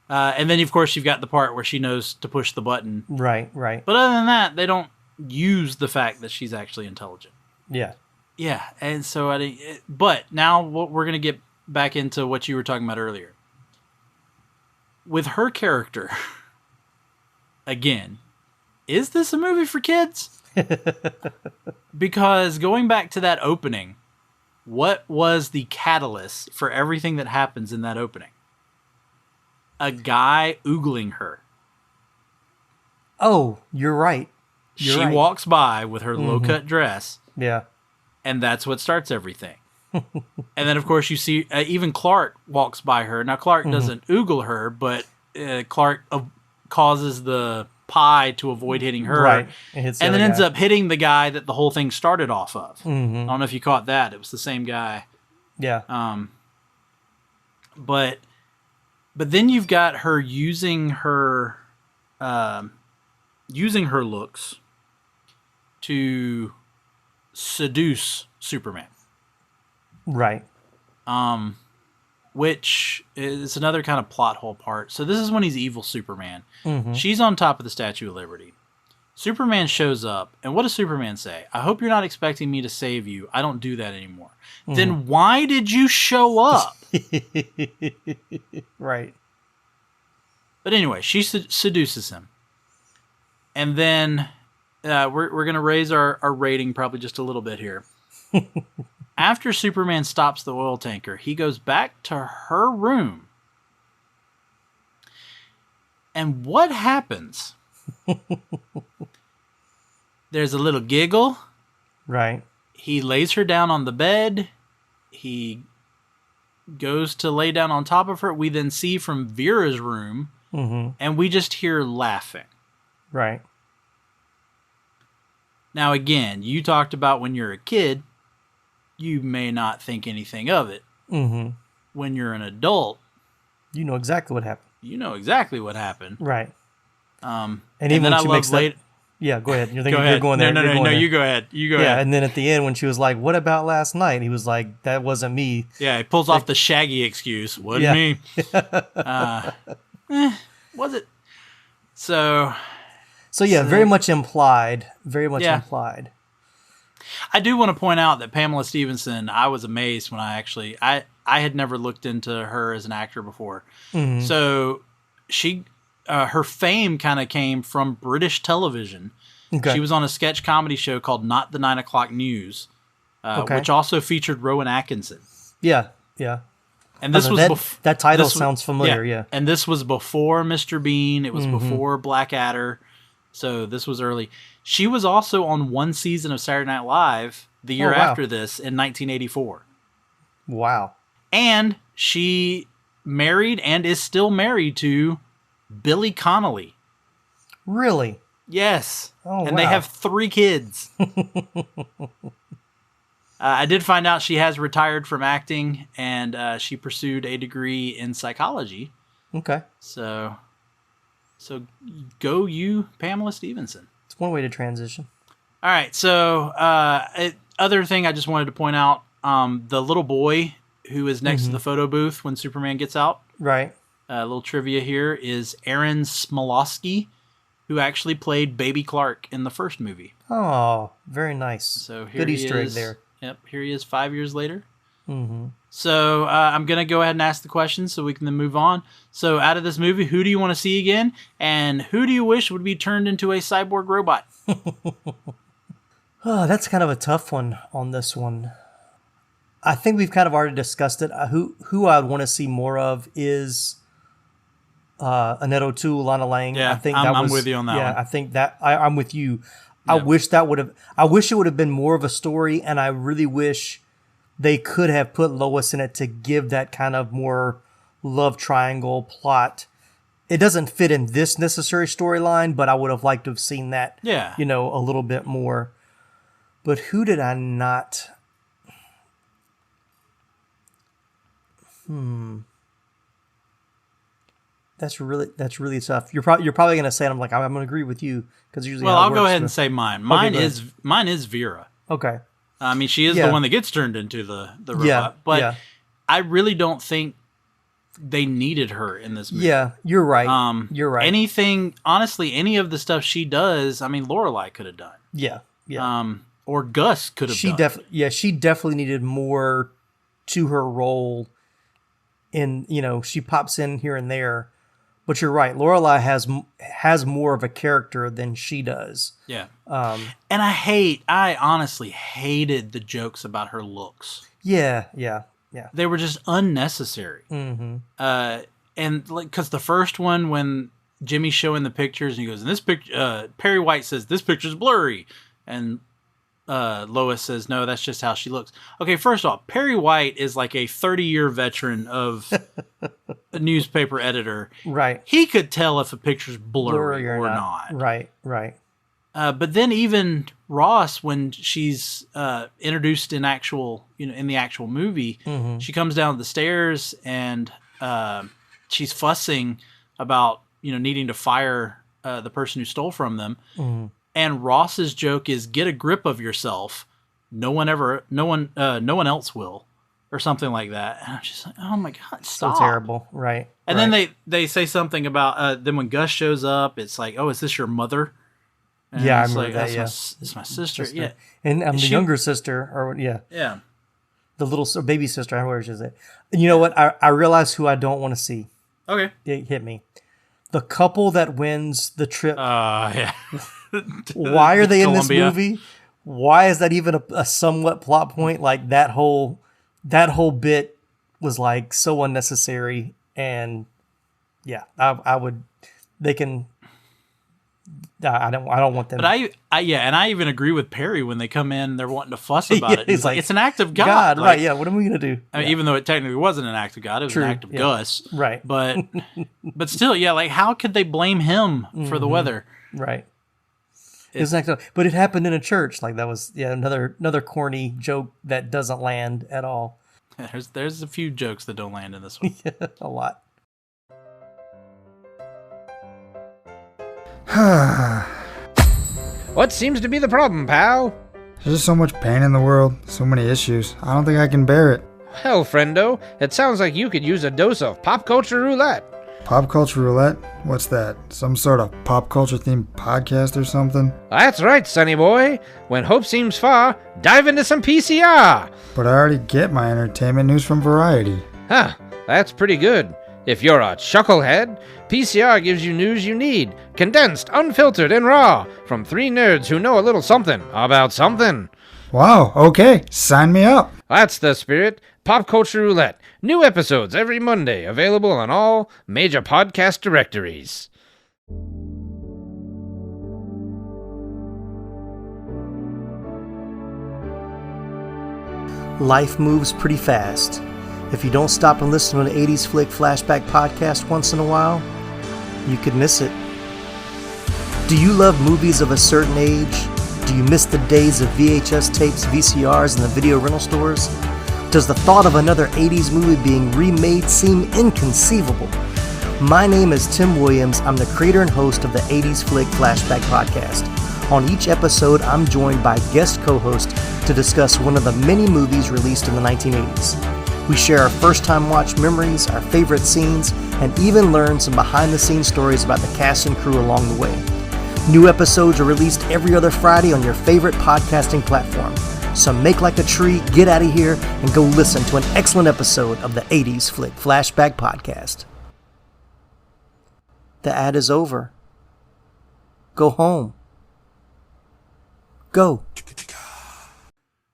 And then, of course, you've got the part where she knows to push the button. Right, right. But other than that, they don't use the fact that she's actually intelligent. Yeah. Yeah, and so but now what we're gonna get back into what you were talking about earlier with her character. Again, is this a movie for kids? Because going back to that opening, what was the catalyst for everything that happens in that opening? A guy oogling her. Oh, you're right. She walks by with her low-cut dress. Yeah. And that's what starts everything. And then, of course, you see even Clark walks by her. Now, Clark doesn't oogle her, but Clark causes the pie to avoid hitting her. Right. And then ends up hitting the guy that the whole thing started off of. Mm-hmm. I don't know if you caught that. It was the same guy. Yeah. But then you've got her using her looks to seduce Superman. Right. Which is another kind of plot hole part. So this is when he's evil Superman. Mm-hmm. She's on top of the Statue of Liberty. Superman shows up, and what does Superman say? I hope you're not expecting me to save you. I don't do that anymore. Mm-hmm. Then why did you show up? Right. But anyway, she seduces him. And then we're going to raise our rating probably just a little bit here. After Superman stops the oil tanker, he goes back to her room. And what happens? There's a little giggle. Right. He lays her down on the bed. He goes to lay down on top of her. We then see from Vera's room, and we just hear laughing. Right. Now, again, you talked about when you're a kid, you may not think anything of it. Mm-hmm. When you're an adult, you know exactly what happened. You know exactly what happened. Right. And even then I love later. Yeah, go ahead. You're going there. No, you go ahead. You go ahead. Yeah, and then at the end when she was like, "What about last night?" He was like, "That wasn't me." Yeah, he pulls off the Shaggy excuse. Wasn't me. Was it? So yeah, very much implied. Very much implied. I do want to point out that Pamela Stevenson, I was amazed when I had never looked into her as an actor before. Mm-hmm. So her fame kind of came from British television. Okay. She was on a sketch comedy show called Not the 9 O'Clock News, which also featured Rowan Atkinson. Yeah, yeah. And this was that title sounds familiar. Yeah. And this was before Mr. Bean. It was before Blackadder. So this was early. She was also on one season of Saturday Night Live the year after this in 1984. Wow. And she married and is still married to Billy Connolly. Really? Yes. Oh, and they have 3 kids. I did find out she has retired from acting, and she pursued a degree in psychology. Okay. So go you, Pamela Stevenson. It's one way to transition. All right. So other thing I just wanted to point out, the little boy who is next to the photo booth when Superman gets out. Right. A little trivia here is Aaron Smolowski, who actually played Baby Clark in the first movie. Oh, very nice. So here good Easter egg there. Yep, here he is 5 years later. Mm-hmm. So I'm going to go ahead and ask the questions so we can then move on. So out of this movie, who do you want to see again? And who do you wish would be turned into a cyborg robot? Oh, that's kind of a tough one on this one. I think we've kind of already discussed it. Who I would want to see more of is Annette O'Toole, Lana Lang. Yeah, I'm with you on that one. Yeah, I think that I'm with you. Yep. I wish it would have been more of a story, and I really wish they could have put Lois in it to give that kind of more love triangle plot. It doesn't fit in this necessary storyline, but I would have liked to have seen that, a little bit more. But who did I not? That's really tough. You're probably going to say it. I'm like, I'm going to agree with you because usually. Well, I'll go ahead and say mine. Mine is Vera. Okay. I mean, she is the one that gets turned into the robot, but I really don't think they needed her in this movie. Yeah, you're right. You're right. Honestly, any of the stuff she does, I mean, Lorelai could have done. Yeah, yeah. or Gus could have done. She definitely needed more to her role. In she pops in here and there, but you're right. Lorelai has more of a character than she does. Yeah, and I honestly hated the jokes about her looks. Yeah. They were just unnecessary. Mm-hmm. And because the first one, when Jimmy's showing the pictures, and he goes, "In this picture," Perry White says, "This picture's blurry," and Lois says, "No, that's just how she looks." Okay, first off, Perry White is like a 30-year veteran of a newspaper editor. Right. He could tell if a picture's blurry or not. Right. But then even Ross, when she's introduced in in the actual movie, mm-hmm. she comes down the stairs and she's fussing about needing to fire the person who stole from them. Mm-hmm. And Ross's joke is, "Get a grip of yourself. No one else will," or something like that. And I'm just like, oh my God, stop. So terrible. Right. And then they say something about, then when Gus shows up, it's like, "Oh, is this your mother?" And I it's remember that. It's my sister. Yeah. And I'm the younger sister, or yeah. Yeah. The little baby sister, where is it? And you know what? I realize who I don't want to see. Okay. It hit me. The couple that wins the trip. Yeah. Why are they in Columbia. this movie? Why is that even a somewhat plot point? Like that whole bit was like so unnecessary. And yeah, I would. They can. I don't want them. But I even agree with Perry when they come in. They're wanting to fuss about it. He's like, it's an act of God. Like, right? Yeah. What are we gonna do? I mean, even though it technically wasn't an act of God, it was an act of Gus. Right. But still, yeah. Like, how could they blame him for the weather? Right. But it happened in a church. Like that was another corny joke that doesn't land at all. There's a few jokes that don't land in this one. Yeah, a lot. What seems to be the problem, pal? There's just so much pain in the world, so many issues. I don't think I can bear it. Hell, friendo, it sounds like you could use a dose of pop culture roulette. Pop culture roulette? What's that? Some sort of pop culture themed podcast or something? That's right, sonny boy. When hope seems far, dive into some PCR. But I already get my entertainment news from Variety. Huh, that's pretty good. If you're a chucklehead, PCR gives you news you need, condensed, unfiltered, and raw, from three nerds who know a little something about something. Wow, okay, sign me up. That's the spirit. Pop Culture Roulette. New episodes every Monday, available on all major podcast directories. Life moves pretty fast. If you don't stop and listen to an 80s Flick Flashback podcast once in a while, you could miss it. Do you love movies of a certain age? Do you miss the days of VHS tapes, VCRs, and the video rental stores? Does the thought of another 80s movie being remade seem inconceivable? My name is Tim Williams. I'm the creator and host of the 80s Flick Flashback podcast. On each episode, I'm joined by guest co-hosts to discuss one of the many movies released in the 1980s. We share our first-time watch memories, our favorite scenes, and even learn some behind-the-scenes stories about the cast and crew along the way. New episodes are released every other Friday on your favorite podcasting platform. So make like a tree, get out of here, and go listen to an excellent episode of the 80s Flick Flashback podcast. The ad is over. Go home. Go.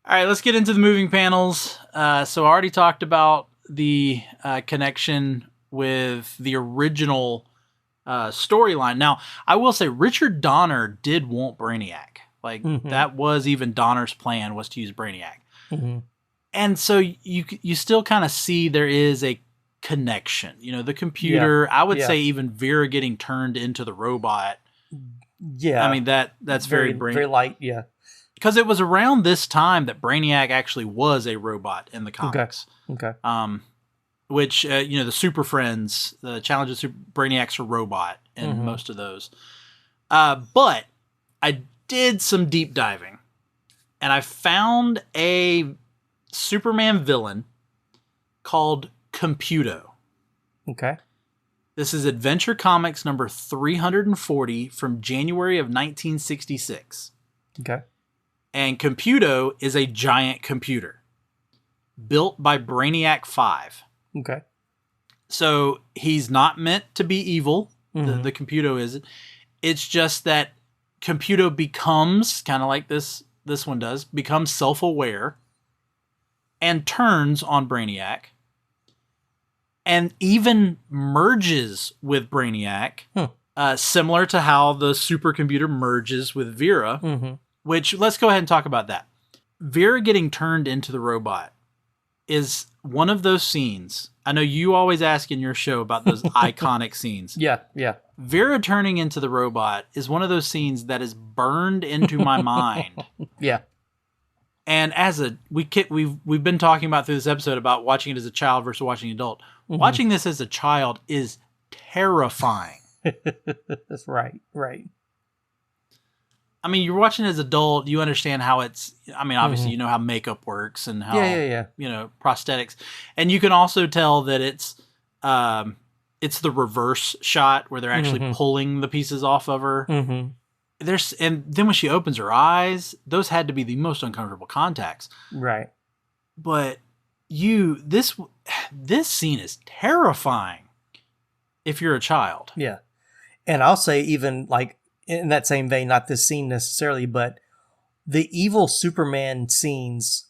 All right, let's get into the moving panels. So I already talked about the connection with the original storyline. Now, I will say Richard Donner did want Brainiac. Like, that was even Donner's plan, was to use Brainiac. Mm-hmm. And so you still kind of see there is a connection. You know, the computer, I would say even Vera getting turned into the robot. Yeah. I mean, that's very very light, yeah. Because it was around this time that Brainiac actually was a robot in the comics. Okay. Which, the Super Friends, the Challenge of Brainiac's a robot in most of those. But I did some deep diving, and I found a Superman villain called Computo. Okay. This is Adventure Comics number 340 from January of 1966. Okay. And Computo is a giant computer built by Brainiac 5. Okay. So he's not meant to be evil. The Computo is. It's just that Computo becomes, kind of like this one does, becomes self-aware and turns on Brainiac and even merges with Brainiac, similar to how the supercomputer merges with Vera, which let's go ahead and talk about that. Vera getting turned into the robot is one of those scenes. I know you always ask in your show about those iconic scenes. Yeah, yeah. Vera turning into the robot is one of those scenes that is burned into my mind. Yeah. And we've been talking about through this episode about watching it as a child versus watching an adult. Watching this as a child is terrifying. That's right. I mean, you're watching it as an adult, you understand how obviously you know how makeup works and how, prosthetics. And you can also tell that it's the reverse shot where they're actually pulling the pieces off of her. And then when she opens her eyes, those had to be the most uncomfortable contacts. Right. But this scene is terrifying if you're a child. Yeah. And I'll say, even like in that same vein, not this scene necessarily, but the evil Superman scenes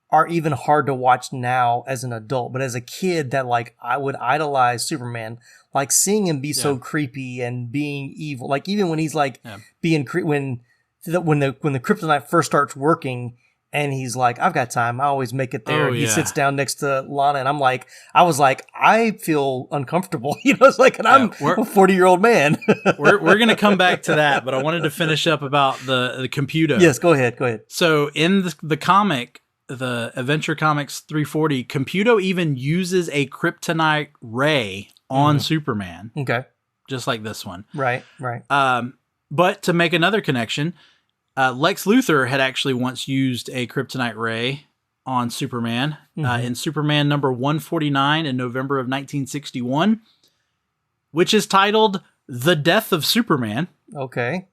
are even hard to watch now as an adult. But as a kid, that like I would idolize Superman, like seeing him be so creepy and being evil. Like even when he's like being when the kryptonite first starts working, and he's like, "I've got time. I always make it there." And he sits down next to Lana, and I was like, I feel uncomfortable. It's like, and I'm a 40-year-old man. we're gonna come back to that, but I wanted to finish up about the Computo. Yes, go ahead. So in the comic, the Adventure Comics 340, Computo even uses a kryptonite ray on Superman. Okay, just like this one. Right. But to make another connection. Lex Luthor had actually once used a kryptonite ray on Superman in Superman number 149 in November of 1961, which is titled The Death of Superman. Okay.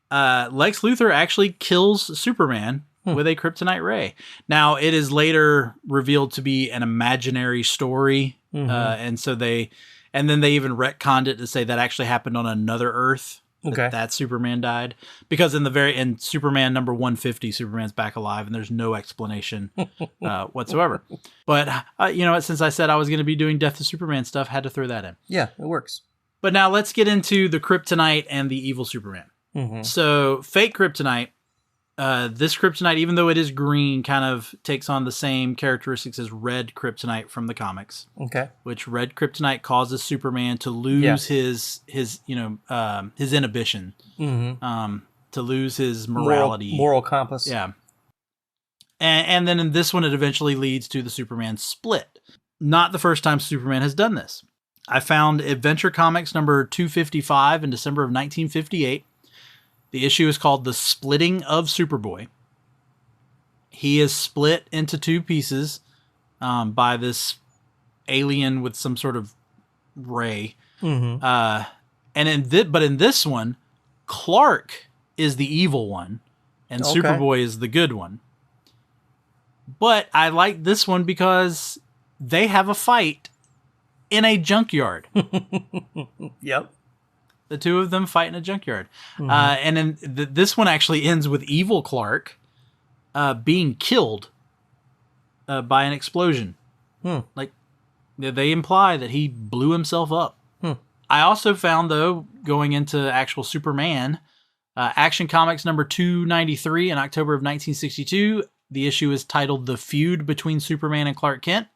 Lex Luthor actually kills Superman with a kryptonite ray. Now, it is later revealed to be an imaginary story, and then they even retconned it to say that actually happened on another Earth. Okay. That Superman died, because in Superman number 150, Superman's back alive, and there's no explanation whatsoever. But since I said I was going to be doing Death of Superman stuff, had to throw that in. Yeah, it works. But now let's get into the kryptonite and the evil Superman. So fake kryptonite. This kryptonite, even though it is green, kind of takes on the same characteristics as red kryptonite from the comics. Okay. Which red kryptonite causes Superman to lose his inhibition, to lose his morality, moral compass. Yeah. And then in this one, it eventually leads to the Superman split. Not the first time Superman has done this. I found Adventure Comics number 255 in December of 1958. The issue is called The Splitting of Superboy. He is split into two pieces by this alien with some sort of ray. But in this one, Clark is the evil one, and Superboy is the good one. But I like this one because they have a fight in a junkyard. Yep. The two of them fight in a junkyard. And then this one actually ends with evil Clark being killed by an explosion. Like, they imply that he blew himself up. I also found, though, going into actual Superman, Action Comics number 293 in October of 1962, the issue is titled The Feud Between Superman and Clark Kent.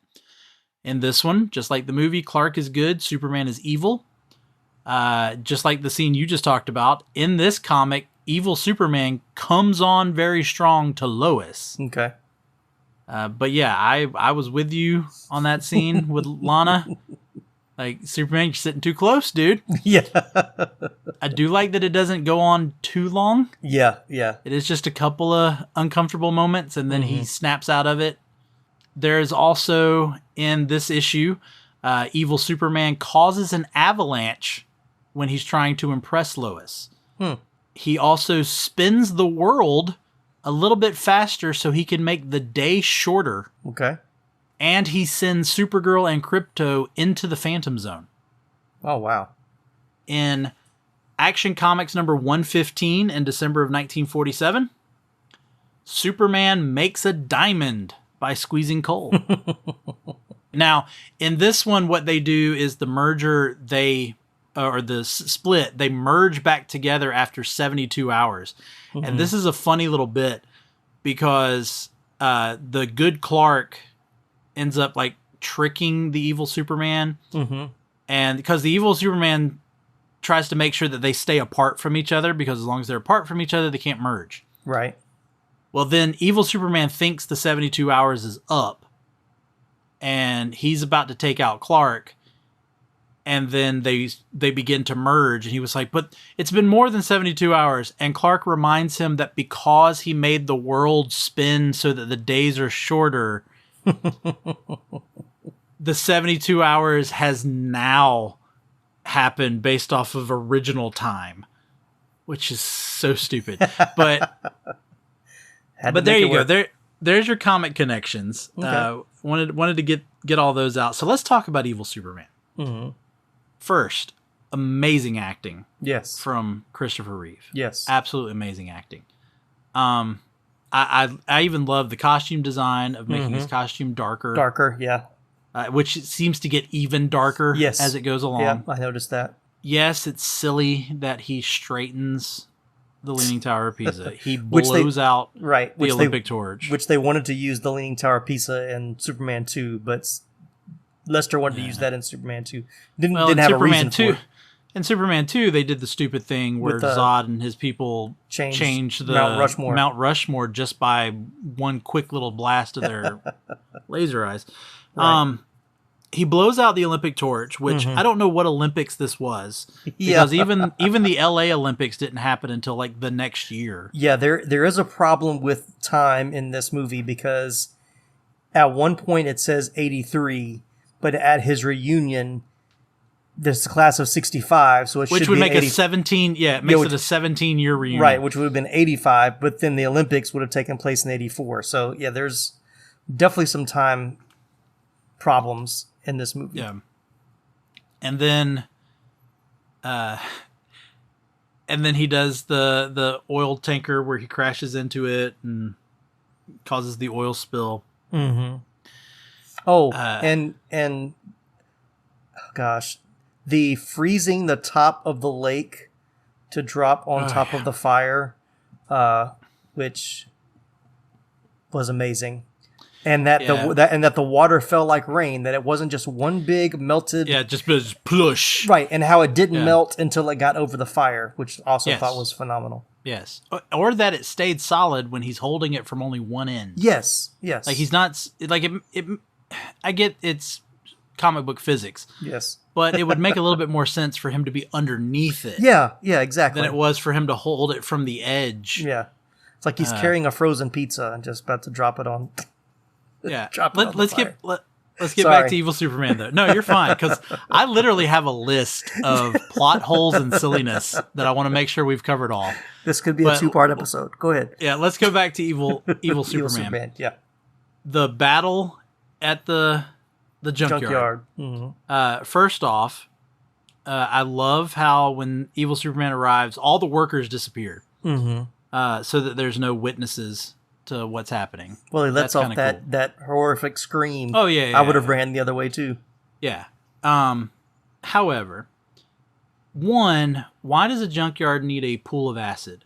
In this one, just like the movie, Clark is good, Superman is evil. Just like the scene you just talked about, in this comic, evil Superman comes on very strong to Lois. Okay. But yeah, I was with you on that scene with Lana. Like, Superman, you're sitting too close, dude. Yeah. I do like that it doesn't go on too long. Yeah. It is just a couple of uncomfortable moments, and then he snaps out of it. There's also, in this issue, evil Superman causes an avalanche when he's trying to impress Lois. He also spins the world a little bit faster so he can make the day shorter. Okay. And he sends Supergirl and Krypto into the Phantom Zone. Oh, wow. In Action Comics number 115 in December of 1947, Superman makes a diamond by squeezing coal. Now, in this one, what they do is the merger, split, they merge back together after 72 hours. Mm-hmm. And this is a funny little bit because the good Clark ends up like tricking the evil Superman. Mm-hmm. And because the evil Superman tries to make sure that they stay apart from each other, because as long as they're apart from each other, they can't merge. Right. Well, then evil Superman thinks the 72 hours is up and he's about to take out Clark. And then they begin to merge. And he was like, but it's been more than 72 hours. And Clark reminds him that because he made the world spin so that the days are shorter, the 72 hours has now happened based off of original time, which is so stupid. But there you go. There's your comic connections. Okay. Wanted to get all those out. So let's talk about Evil Superman. Mm-hmm. First, amazing acting. Yes. From Christopher Reeve. Yes. Absolutely amazing acting. I even love the costume design of making his costume darker. Darker, yeah. Which seems to get even darker as it goes along. Yeah, I noticed that. Yes, it's silly that he straightens the Leaning Tower of Pisa. He blows out the Olympic torch. Which they wanted to use the Leaning Tower of Pisa in Superman 2, but Lester wanted to use that in Superman 2. Didn't have Superman a reason 2, for it. In Superman 2, they did the stupid thing where Zod and his people changed the Mount Rushmore just by one quick little blast of their laser eyes. Right. He blows out the Olympic torch, which I don't know what Olympics this was, because even the LA Olympics didn't happen until like the next year. Yeah, there is a problem with time in this movie because at one point it says 83, but at his reunion there's a class of 65, so which would make a 17. Yeah, it makes it a 17-year reunion, right? Which would have been 85, but then the Olympics would have taken place in 84. So yeah, there's definitely some time problems in this movie. Yeah. And then he does the oil tanker where he crashes into it and causes the oil spill. Mm-hmm. Oh, and gosh, the freezing the top of the lake to drop on top of the fire, which was amazing. And that the water fell like rain. That it wasn't just one big melted. Yeah, just plush. Right, and how it didn't melt until it got over the fire, which also thought was phenomenal. Yes, or that it stayed solid when he's holding it from only one end. Yes. Like he's not like it. I get it's comic book physics. Yes, but it would make a little bit more sense for him to be underneath it. Yeah, exactly. Than it was for him to hold it from the edge. Yeah, it's like he's carrying a frozen pizza and just about to drop it on. Yeah, let's get back to Evil Superman though. No, you're fine, because I literally have a list of plot holes and silliness that I want to make sure we've covered all. This could be a 2-part episode. Go ahead. Yeah, let's go back to Evil Superman. Yeah, the battle at the junkyard. Mm-hmm. First off, I love how when Evil Superman arrives, all the workers disappear, so that there's no witnesses to what's happening. Well, he lets off that horrific scream. Oh yeah, I would have ran the other way too. Yeah. However, one, why does a junkyard need a pool of acid?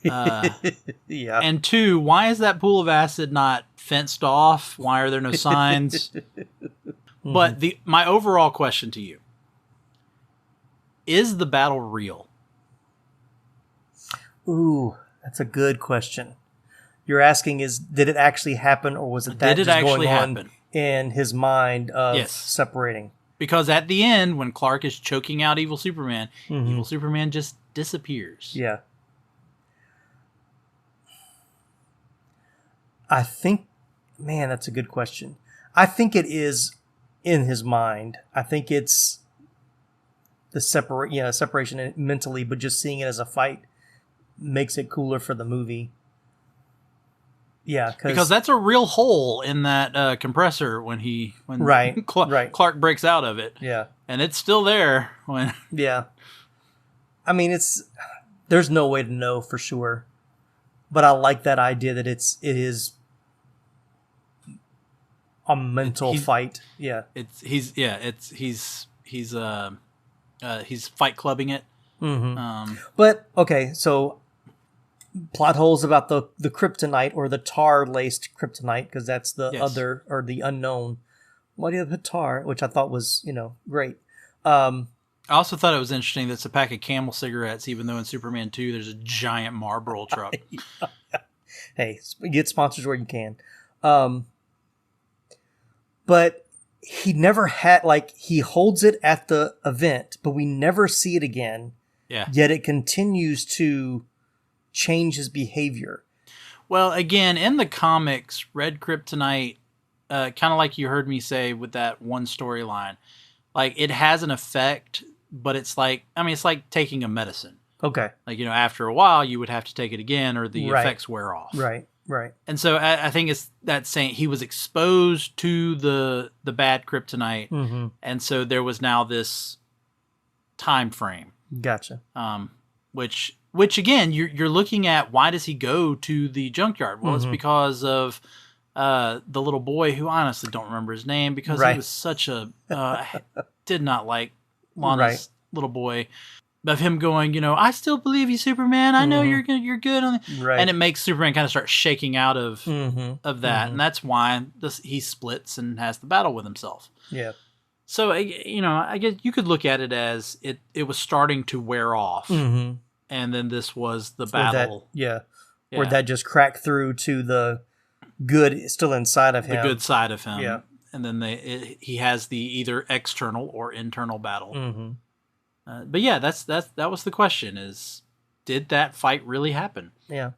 Yeah. And two, why is that pool of acid not fenced off? Why are there no signs? But my overall question to you, is the battle real? Ooh, that's a good question. You're asking did it actually happen, or was it that just going on in his mind of separating? Because at the end, when Clark is choking out Evil Superman, Evil Superman just disappears. Yeah. I think, man, that's a good question. I think it is in his mind. I think it's the separation mentally, but just seeing it as a fight makes it cooler for the movie. Yeah, because that's a real hole in that compressor when right. Clark breaks out of it. Yeah. And it's still there when. Yeah. I mean, there's no way to know for sure, but I like that idea that it is a mental fight. Yeah. He's fight clubbing it. Mm-hmm. But okay, so plot holes about the kryptonite or the tar laced kryptonite, because that's the other or the unknown. Why do you have tar? Which I thought was great. I also thought it was interesting that it's a pack of Camel cigarettes, even though in Superman 2 there's a giant Marlboro truck. Hey, get sponsors where you can. But he never had, he holds it at the event, but we never see it again. Yeah. Yet it continues to change his behavior. Well, again, in the comics, Red Kryptonite, kind of like you heard me say with that one storyline, it has an effect, but it's like taking a medicine. Okay. After a while, you would have to take it again or the effects wear off. Right. And so I think it's that saying he was exposed to the bad kryptonite, mm-hmm. and so there was now this time frame. Gotcha. Which again, you're looking at, why does he go to the junkyard? Well, mm-hmm. it's because of the little boy, who I honestly don't remember his name, because he was such a did not like Lana's little boy. Of him going, I still believe you, Superman. I know you're good. And it makes Superman kind of start shaking out of that. Mm-hmm. And that's why he splits and has the battle with himself. Yeah. So, I guess you could look at it as it was starting to wear off. Mm-hmm. And then this was the battle. Where that just cracked through to the good still inside of him. The good side of him. Yeah. And then he has the either external or internal battle. Mm-hmm. But yeah, that was the question: is did that fight really happen? Yeah.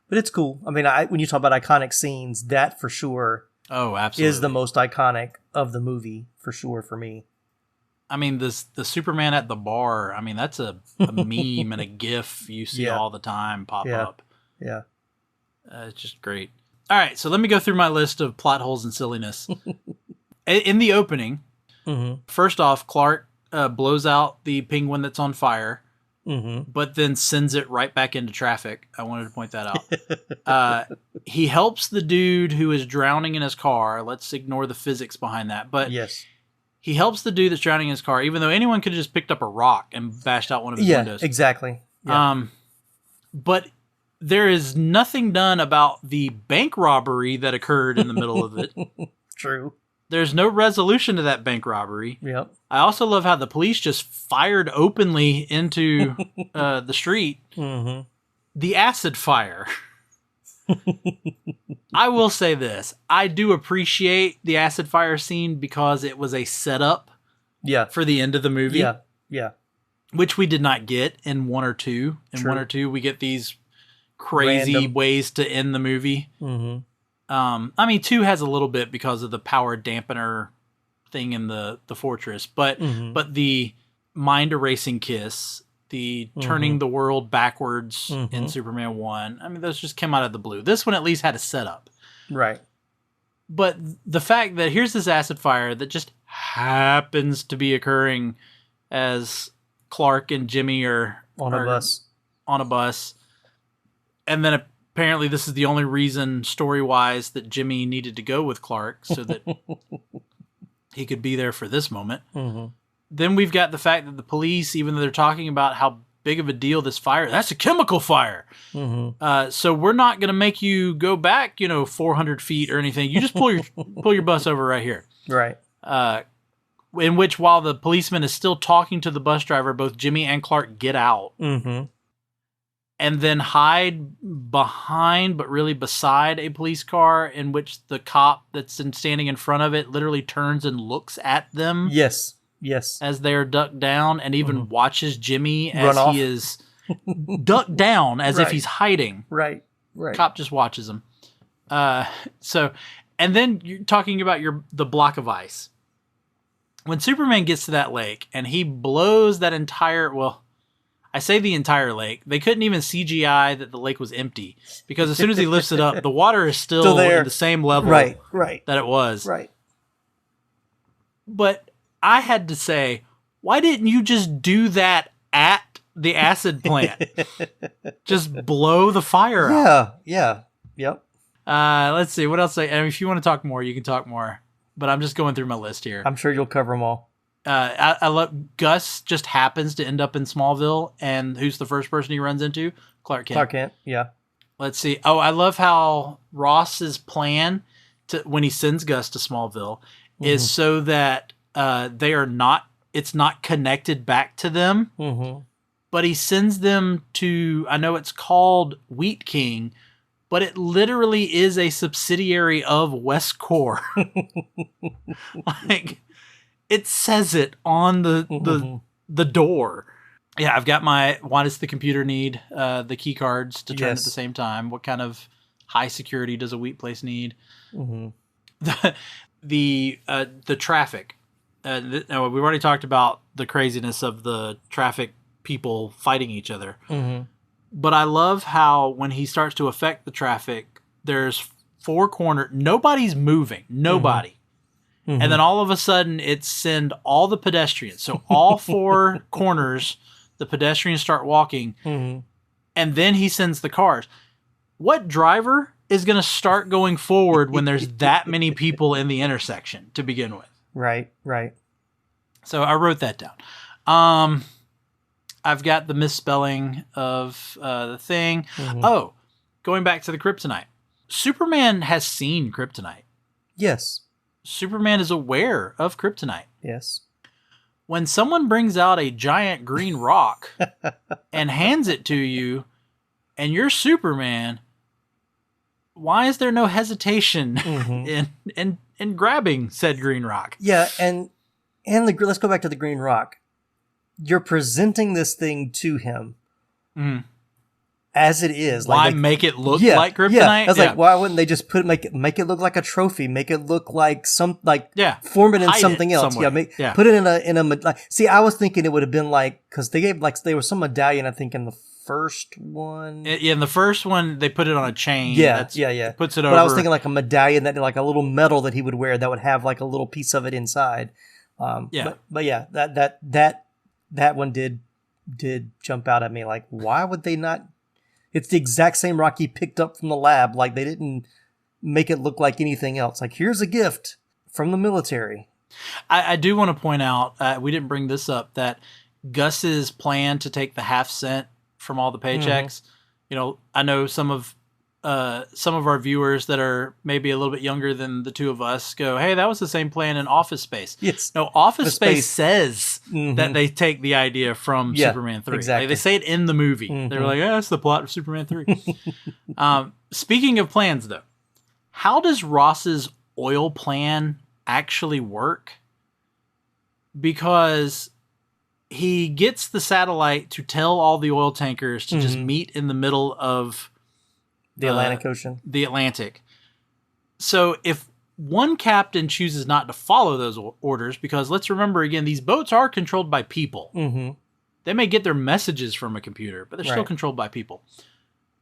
But it's cool. I mean, when you talk about iconic scenes, that for sure. Oh, absolutely. Is the most iconic of the movie for sure for me. I mean, the Superman at the bar. I mean, that's a meme and a GIF you see all the time pop up. Yeah. It's just great. All right, so let me go through my list of plot holes and silliness. In the opening, first off, Clark blows out the penguin that's on fire, but then sends it right back into traffic. I wanted to point that out. He helps the dude who is drowning in his car. Let's ignore the physics behind that. But he helps the dude that's drowning in his car, even though anyone could have just picked up a rock and bashed out one of his windows. Exactly. Yeah. But there is nothing done about the bank robbery that occurred in the middle of it. True. There's no resolution to that bank robbery. Yep. I also love how the police just fired openly into the street. Mm-hmm. The acid fire. I will say this. I do appreciate the acid fire scene because it was a setup for the end of the movie. Yeah. Which we did not get in 1 or 2. In True. 1 or 2, we get these crazy Random ways to end the movie. Mm-hmm. I mean, 2 has a little bit because of the power dampener thing in the fortress, but the mind erasing kiss, the turning the world backwards in Superman 1, I mean, those just came out of the blue. This one at least had a setup. Right. But the fact that here's this acid fire that just happens to be occurring as Clark and Jimmy are on a bus. And then apparently this is the only reason story-wise that Jimmy needed to go with Clark, so that he could be there for this moment. Mm-hmm. Then we've got the fact that the police, even though they're talking about how big of a deal this fire, that's a chemical fire. Mm-hmm. So we're not going to make you go back, 400 feet or anything. You just pull your bus over right here. Right. In which, while the policeman is still talking to the bus driver, both Jimmy and Clark get out. Mm-hmm. And then hide behind, but really beside, a police car, in which the cop that's standing in front of it literally turns and looks at them. Yes. As they are ducked down, and even watches Jimmy as Run off. he is ducked down as if he's hiding. Right. Cop just watches him. So, and then you're talking about the block of ice. When Superman gets to that lake and he blows that entire, I say the entire lake. They couldn't even CGI that the lake was empty because as soon as he lifts it up, the water is still there. at the same level Right. that it was. Right. But I had to say, why didn't you just do that at the acid plant? Just blow the fire out. Yeah. Yep. Let's see. What else? I mean, if you want to talk more, you can talk more. But I'm just going through my list here. I'm sure you'll cover them all. I love Gus just happens to end up in Smallville, and who's the first person he runs into? Clark Kent. Clark Kent, yeah. Let's see. Oh, I love how Ross's plan when he sends Gus to Smallville is so that it's not connected back to them. Mm-hmm. But he sends them to, I know it's called Wheat King, but it literally is a subsidiary of Westcor. Like, it says it on the door. Yeah, I've got why does the computer need the key cards to turn at the same time? What kind of high security does a wheat place need? Mm-hmm. The traffic. We've already talked about the craziness of the traffic people fighting each other. Mm-hmm. But I love how when he starts to affect the traffic, there's four corners. Nobody's moving. Nobody. Mm-hmm. And then all of a sudden, it's send all the pedestrians. So all four corners, the pedestrians start walking. Mm-hmm. And then he sends the cars. What driver is going to start going forward when there's that many people in the intersection to begin with? Right. So I wrote that down. I've got the misspelling of the thing. Mm-hmm. Oh, going back to the kryptonite. Superman has seen kryptonite. Yes. Superman is aware of kryptonite. Yes. When someone brings out a giant green rock and hands it to you and you're Superman, why is there no hesitation in grabbing said green rock? Yeah, and let's go back to the green rock. You're presenting this thing to him as it is. Why make it look like kryptonite? Yeah. I was like, why wouldn't they just make it look like a trophy? Make it look like form it in something else. Somewhere. Put it in a see, I was thinking it would have been because they gave there was some medallion, I think, in the first one. Yeah, in the first one they put it on a chain. Yeah. Puts it over. But I was thinking like a medallion that like a little medal that he would wear that would have like a little piece of it inside. But yeah, that one did jump out at me. Like, why would they not? It's the exact same rock he picked up from the lab. Like, they didn't make it look like anything else. Like, here's a gift from the military. I do want to point out, we didn't bring this up, that Gus's plan to take the half cent from all the paychecks. I know some of our viewers that are maybe a little bit younger than the two of us go, hey, that was the same plan in Office Space. Yes. No, Office Space says that they take the idea from Superman 3. Exactly. They say it in the movie. They're like, that's the plot of Superman 3. Speaking of plans, though, how does Ross's oil plan actually work? Because he gets the satellite to tell all the oil tankers to just meet in the middle of the Atlantic Ocean. The Atlantic. So if one captain chooses not to follow those orders, because let's remember again, these boats are controlled by people. Mm-hmm. They may get their messages from a computer, but they're still controlled by people.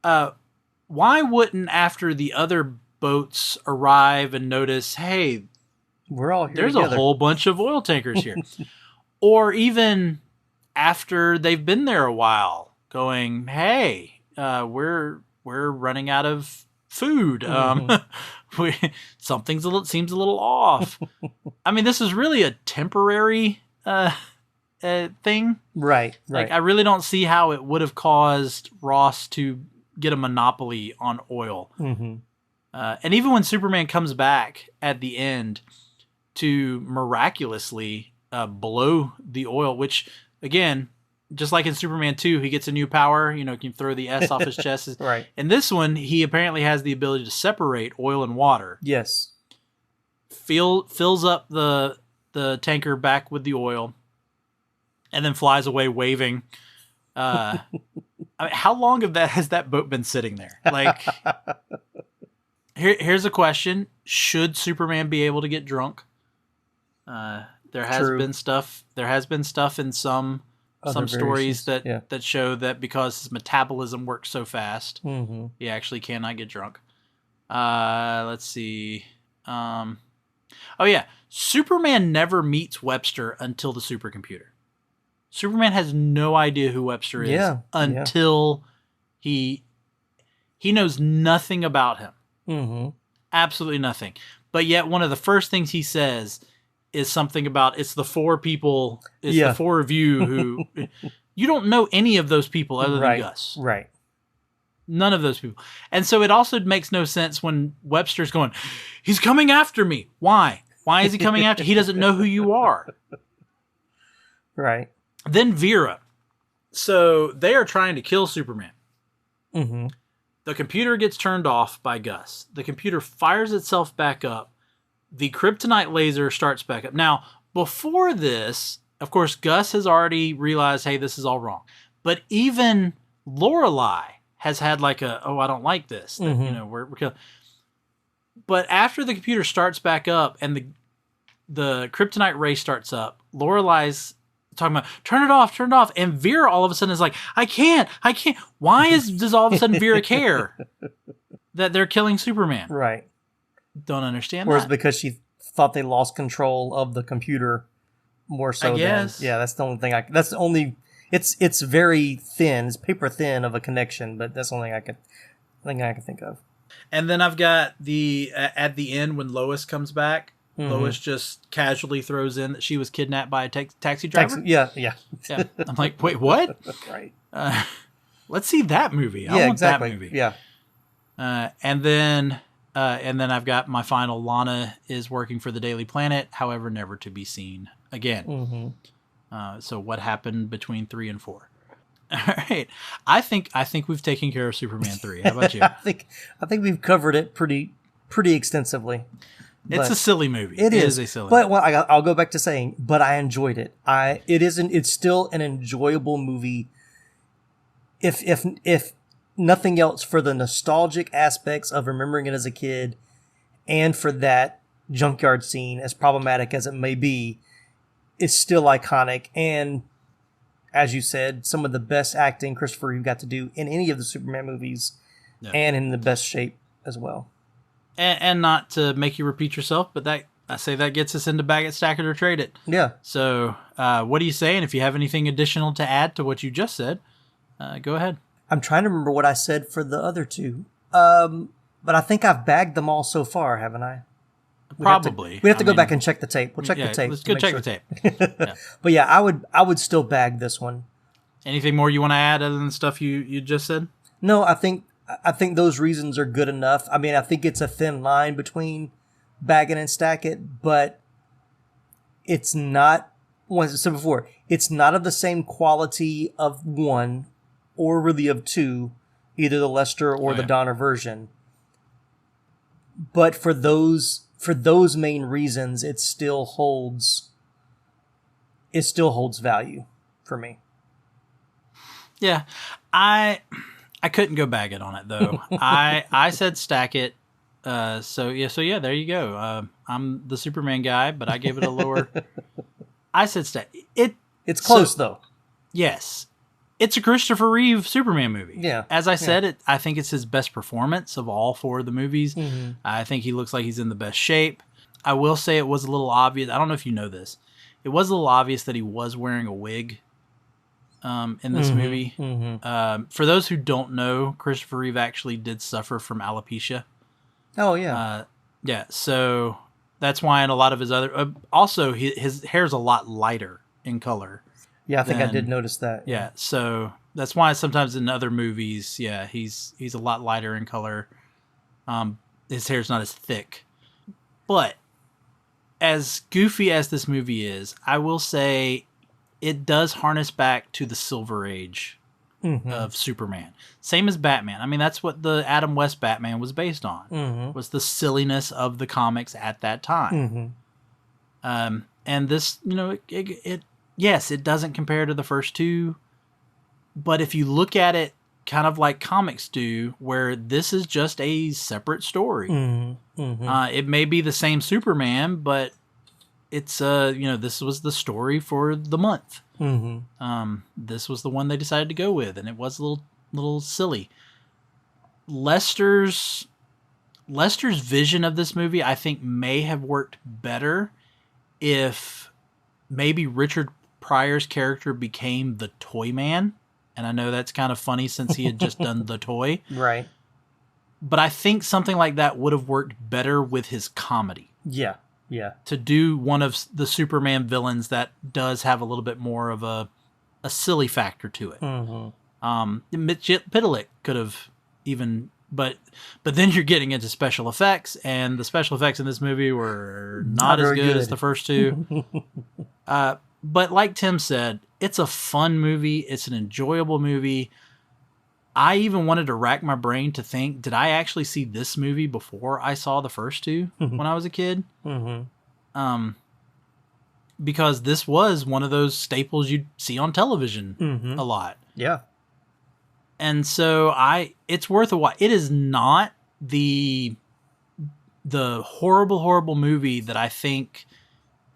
Why wouldn't, after the other boats arrive and notice, hey, we're all here there's together. A whole bunch of oil tankers here. Or even after they've been there a while, going, hey, we're running out of food. Seems a little off. I mean, this is really a temporary thing. Right. Like, I really don't see how it would have caused Ross to get a monopoly on oil. Mm-hmm. And even when Superman comes back at the end to miraculously blow the oil, which, again, just like in Superman 2, he gets a new power, can throw the S off his chest. Right. In this one, he apparently has the ability to separate oil and water. Yes. Fills up the tanker back with the oil, and then flies away waving. I mean, how long has that boat been sitting there? Like, here's a question. Should Superman be able to get drunk? There has been stuff in some some stories variations. that show that because his metabolism works so fast, Mm-hmm. he actually cannot get drunk. Let's see. Oh yeah, Superman never meets Webster until the supercomputer. Superman has no idea who Webster is until he knows nothing about him. Mm-hmm. Absolutely nothing. But yet one of the first things he says is something about it's the four people, the four of you who you don't know any of those people other than Gus. Right. None of those people. And so it also makes no sense when Webster's going, he's coming after me. Why? Why is he coming after? He doesn't know who you are. Right. Then Vera. So they are trying to kill Superman. Mm-hmm. The computer gets turned off by Gus. The computer fires itself back up. The kryptonite laser starts back up. Now, before this, of course, Gus has already realized, hey, this is all wrong. But even Lorelei has had like I don't like this. That, you know, we're killing. But after the computer starts back up and the kryptonite ray starts up, Lorelei's talking about turn it off, and Vera all of a sudden is like, I can't. Why does all of a sudden Vera care that they're killing Superman? Right. Don't understand. Whereas that. because she thought they lost control of the computer more so I guess. than that's the only thing that's the only it's very thin, it's paper thin of a connection, but that's the only thing I can think of. And then I've got the at the end when Lois comes back. Lois just casually throws in that she was kidnapped by a taxi driver. Yeah. I'm like, wait, what? Right. Let's see that movie. I want that movie. Yeah. And then I've got my final. Lana is working for the Daily Planet, however, never to be seen again. So what happened between 3 and 4? All right. I think we've taken care of Superman 3. How about you? I think we've covered it pretty extensively. It's a silly movie. It is a silly movie. movie. I'll go back to saying, but I enjoyed it. It's still an enjoyable movie. If nothing else, for the nostalgic aspects of remembering it as a kid, and for that junkyard scene, as problematic as it may be, it's still iconic. And as you said, some of the best acting Christopher Reeve got to do in any of the Superman movies, and in the best shape as well. And not to make you repeat yourself, but that gets us into Bag It, Stack It, or Trade It. Yeah. So what do you say? And if you have anything additional to add to what you just said, go ahead. I'm trying to remember what I said for the other two. But I think I've bagged them all so far, haven't I? Probably. We have to go back and check the tape. We'll check the tape. Let's go check the tape. But yeah, I would still bag this one. Anything more you want to add other than the stuff you just said? No, I think those reasons are good enough. I mean, I think it's a thin line between bag it and stack it, but it's not, as I said before, it's not of the same quality of 1 or really of 2, either the Lester or the Donner version. But for those main reasons, it still holds value for me. Yeah. I couldn't go bag it on it though. I said stack it. So there you go. I'm the Superman guy, but I gave it a lower. I said stack it. It's close though. Yes, it's a Christopher Reeve Superman movie. Yeah. As I said, I think it's his best performance of all 4 of the movies. I think he looks like he's in the best shape. I will say it was a little obvious. I don't know if you know this. It was a little obvious that he was wearing a wig. In this movie. For those who don't know, Christopher Reeve actually did suffer from alopecia. Oh, yeah. So that's why in a lot of his other... also, his hair's a lot lighter in color. Yeah, I think I did notice that. Yeah, so that's why sometimes in other movies, he's a lot lighter in color. His hair's not as thick. But as goofy as this movie is, I will say... it does harness back to the Silver Age of Superman. Same as Batman. I mean, that's what the Adam West Batman was based on, was the silliness of the comics at that time. And this, it doesn't compare to the first 2, but if you look at it kind of like comics do, where this is just a separate story. It may be the same Superman, but it's this was the story for the month. This was the one they decided to go with, and it was a little silly. Lester's vision of this movie, I think, may have worked better if maybe Richard Pryor's character became the Toy Man. And I know that's kind of funny since he had just done The Toy. Right. But I think something like that would have worked better with his comedy. Yeah. Yeah. To do one of the Superman villains that does have a little bit more of a silly factor to it. Mitch Pitalik could have even, but then you're getting into special effects, and the special effects in this movie were not as good as the first two. But like Tim said, it's a fun movie. It's an enjoyable movie. I even wanted to rack my brain to think, did I actually see this movie before I saw the first two when I was a kid? Because this was one of those staples you'd see on television a lot. Yeah. And so it's worth a watch. It is not the horrible, horrible movie that I think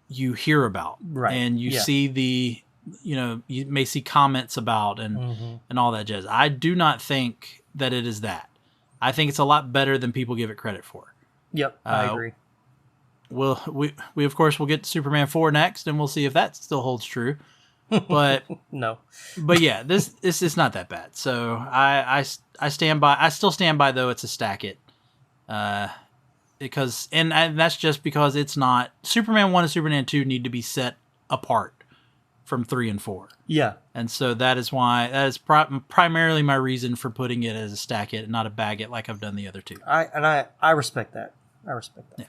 you hear about. Right. And you see you may see comments about and all that jazz. I do not think that it is that. I think it's a lot better than people give it credit for. Yep, I agree. We of course will get to Superman 4 next, and we'll see if that still holds true. But no. But yeah, this is not that bad. So I stand by. I still stand by, though, it's a stack it. Because and that's just because it's not Superman 1 and Superman 2 need to be set apart from 3 and 4. Yeah. And so that is primarily my reason for putting it as a stack it and not a bag it like I've done the other two. I respect that. Yeah.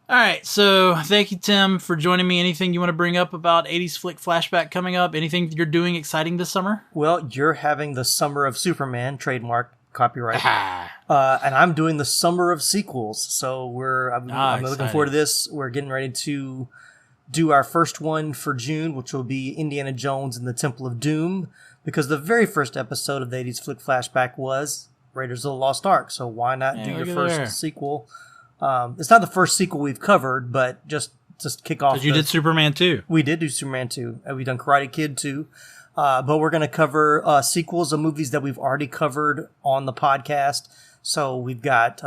All right, so thank you, Tim, for joining me. Anything you want to bring up about 80s Flick Flashback coming up? Anything you're doing exciting this summer? Well, you're having the Summer of Superman, trademark, copyright. And I'm doing the Summer of Sequels. So I'm looking forward to this. We're getting ready to do our first one for June, which will be Indiana Jones and the Temple of Doom, because the very first episode of the 80s Flick Flashback was Raiders of the Lost Ark. So why not do your first sequel? It's not the first sequel we've covered, but just kick off. Because you did Superman 2. We did do Superman 2. We've done Karate Kid 2. But we're going to cover sequels of movies that we've already covered on the podcast. So we've got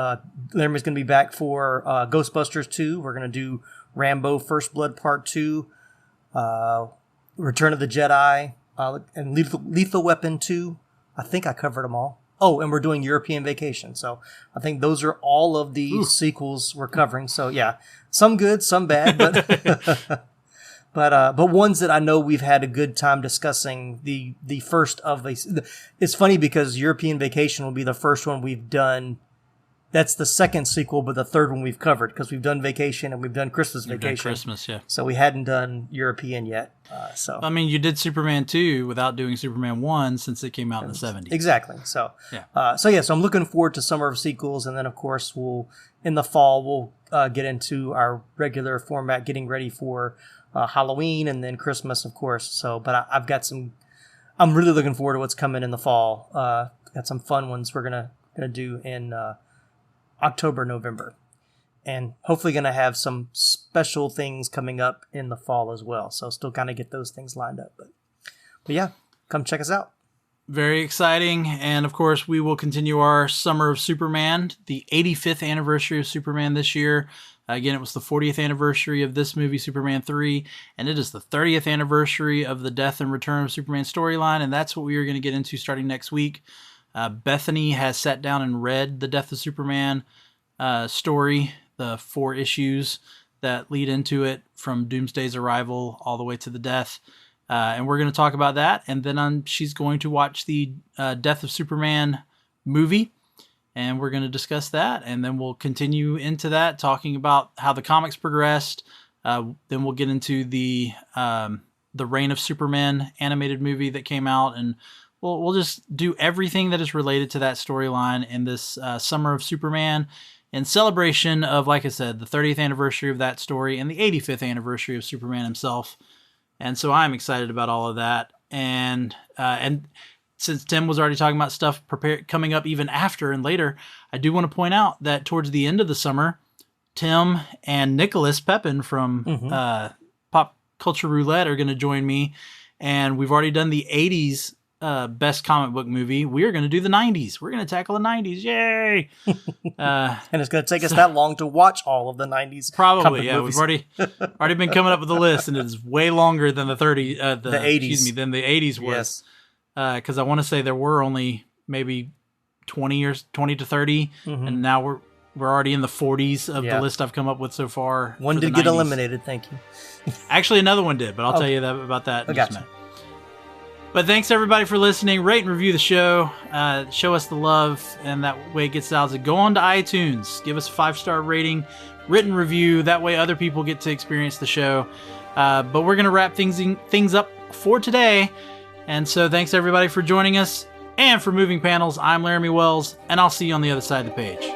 Laramie's going to be back for Ghostbusters 2. We're going to do Rambo First Blood Part 2, Return of the Jedi, and Lethal Weapon 2. I think I covered them all. Oh, and we're doing European Vacation. So I think those are all of the sequels we're covering. So yeah, some good, some bad, but but ones that I know we've had a good time discussing. The first of it's funny because European Vacation will be the first one we've done. That's the second sequel, but the third one we've covered because we've done Vacation and we've done Christmas Vacation. Christmas, yeah. So we hadn't done European yet. I mean, you did Superman 2 without doing Superman 1 since it came out in the 70s. Exactly. So so I'm looking forward to Summer of Sequels, and then of course in the fall we'll get into our regular format, getting ready for Halloween and then Christmas, of course. So, but I've got I'm really looking forward to what's coming in the fall. Got some fun ones we're gonna do in October, November, and hopefully going to have some special things coming up in the fall as well. So still kind of get those things lined up, but yeah, come check us out. Very exciting. And of course we will continue our Summer of Superman, the 85th anniversary of Superman this year. Again, it was the 40th anniversary of this movie, Superman 3, and it is the 30th anniversary of the Death and Return of Superman storyline. And that's what we are going to get into starting next week. Bethany has sat down and read the Death of Superman story, the 4 issues that lead into it from Doomsday's arrival all the way to the death. And we're going to talk about that. And then she's going to watch the Death of Superman movie. And we're going to discuss that. And then we'll continue into that, talking about how the comics progressed. Then we'll get into the Reign of Superman animated movie that came out, and we'll just do everything that is related to that storyline in this Summer of Superman in celebration of, like I said, the 30th anniversary of that story and the 85th anniversary of Superman himself. And so I'm excited about all of that. And since Tim was already talking about stuff coming up even after and later, I do want to point out that towards the end of the summer, Tim and Nicholas Pepin from Pop Culture Roulette are going to join me. And we've already done the 80s best comic book movie. We are going to do the 90s. We're going to tackle the 90s. Yay! And it's going to take us that long to watch all of the 90s. Probably, yeah. Movies. We've already been coming up with a list, and it is way longer than the 80s. Than the 80s was. Yes. Because I want to say there were only maybe 20 to 30, and now we're already in the 40s of the list I've come up with so far. One did get eliminated. Thank you. Actually, another one did, but I'll tell you about that in just a minute. But thanks everybody for listening. Rate and review the show. Show us the love, and that way it gets out. Go on to iTunes. Give us a 5-star rating, written review. That way other people get to experience the show. But we're going to wrap things up for today. And so thanks everybody for joining us. And for Moving Panels, I'm Laramie Wells, and I'll see you on the other side of the page.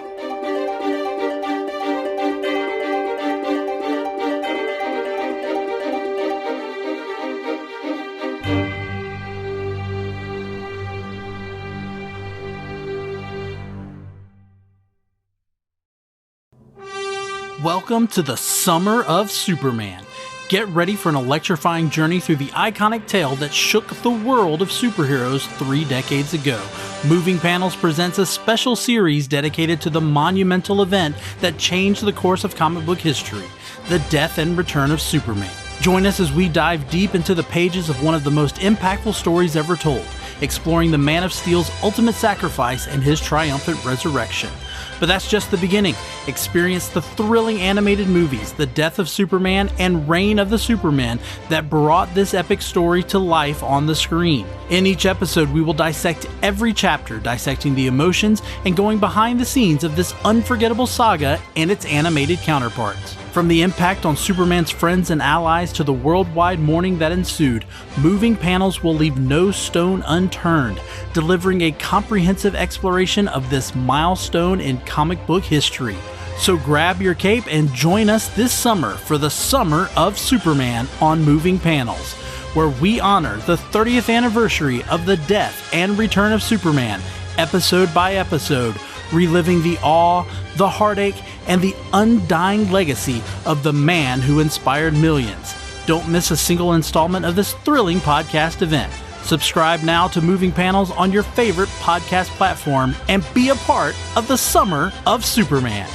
Welcome to the Summer of Superman. Get ready for an electrifying journey through the iconic tale that shook the world of superheroes 3 decades ago. Moving Panels presents a special series dedicated to the monumental event that changed the course of comic book history, the death and return of Superman. Join us as we dive deep into the pages of one of the most impactful stories ever told, exploring the Man of Steel's ultimate sacrifice and his triumphant resurrection. But that's just the beginning. Experience the thrilling animated movies, The Death of Superman and Reign of the Supermen, that brought this epic story to life on the screen. In each episode, we will dissect every chapter, dissecting the emotions and going behind the scenes of this unforgettable saga and its animated counterparts. From the impact on Superman's friends and allies to the worldwide mourning that ensued, Moving Panels will leave no stone unturned, delivering a comprehensive exploration of this milestone in comic book history. So grab your cape and join us this summer for the Summer of Superman on Moving Panels, where we honor the 30th anniversary of the death and return of Superman, episode by episode, reliving the awe, the heartache, and the undying legacy of the man who inspired millions. Don't miss a single installment of this thrilling podcast event. Subscribe now to Moving Panels on your favorite podcast platform and be a part of the Summer of Superman.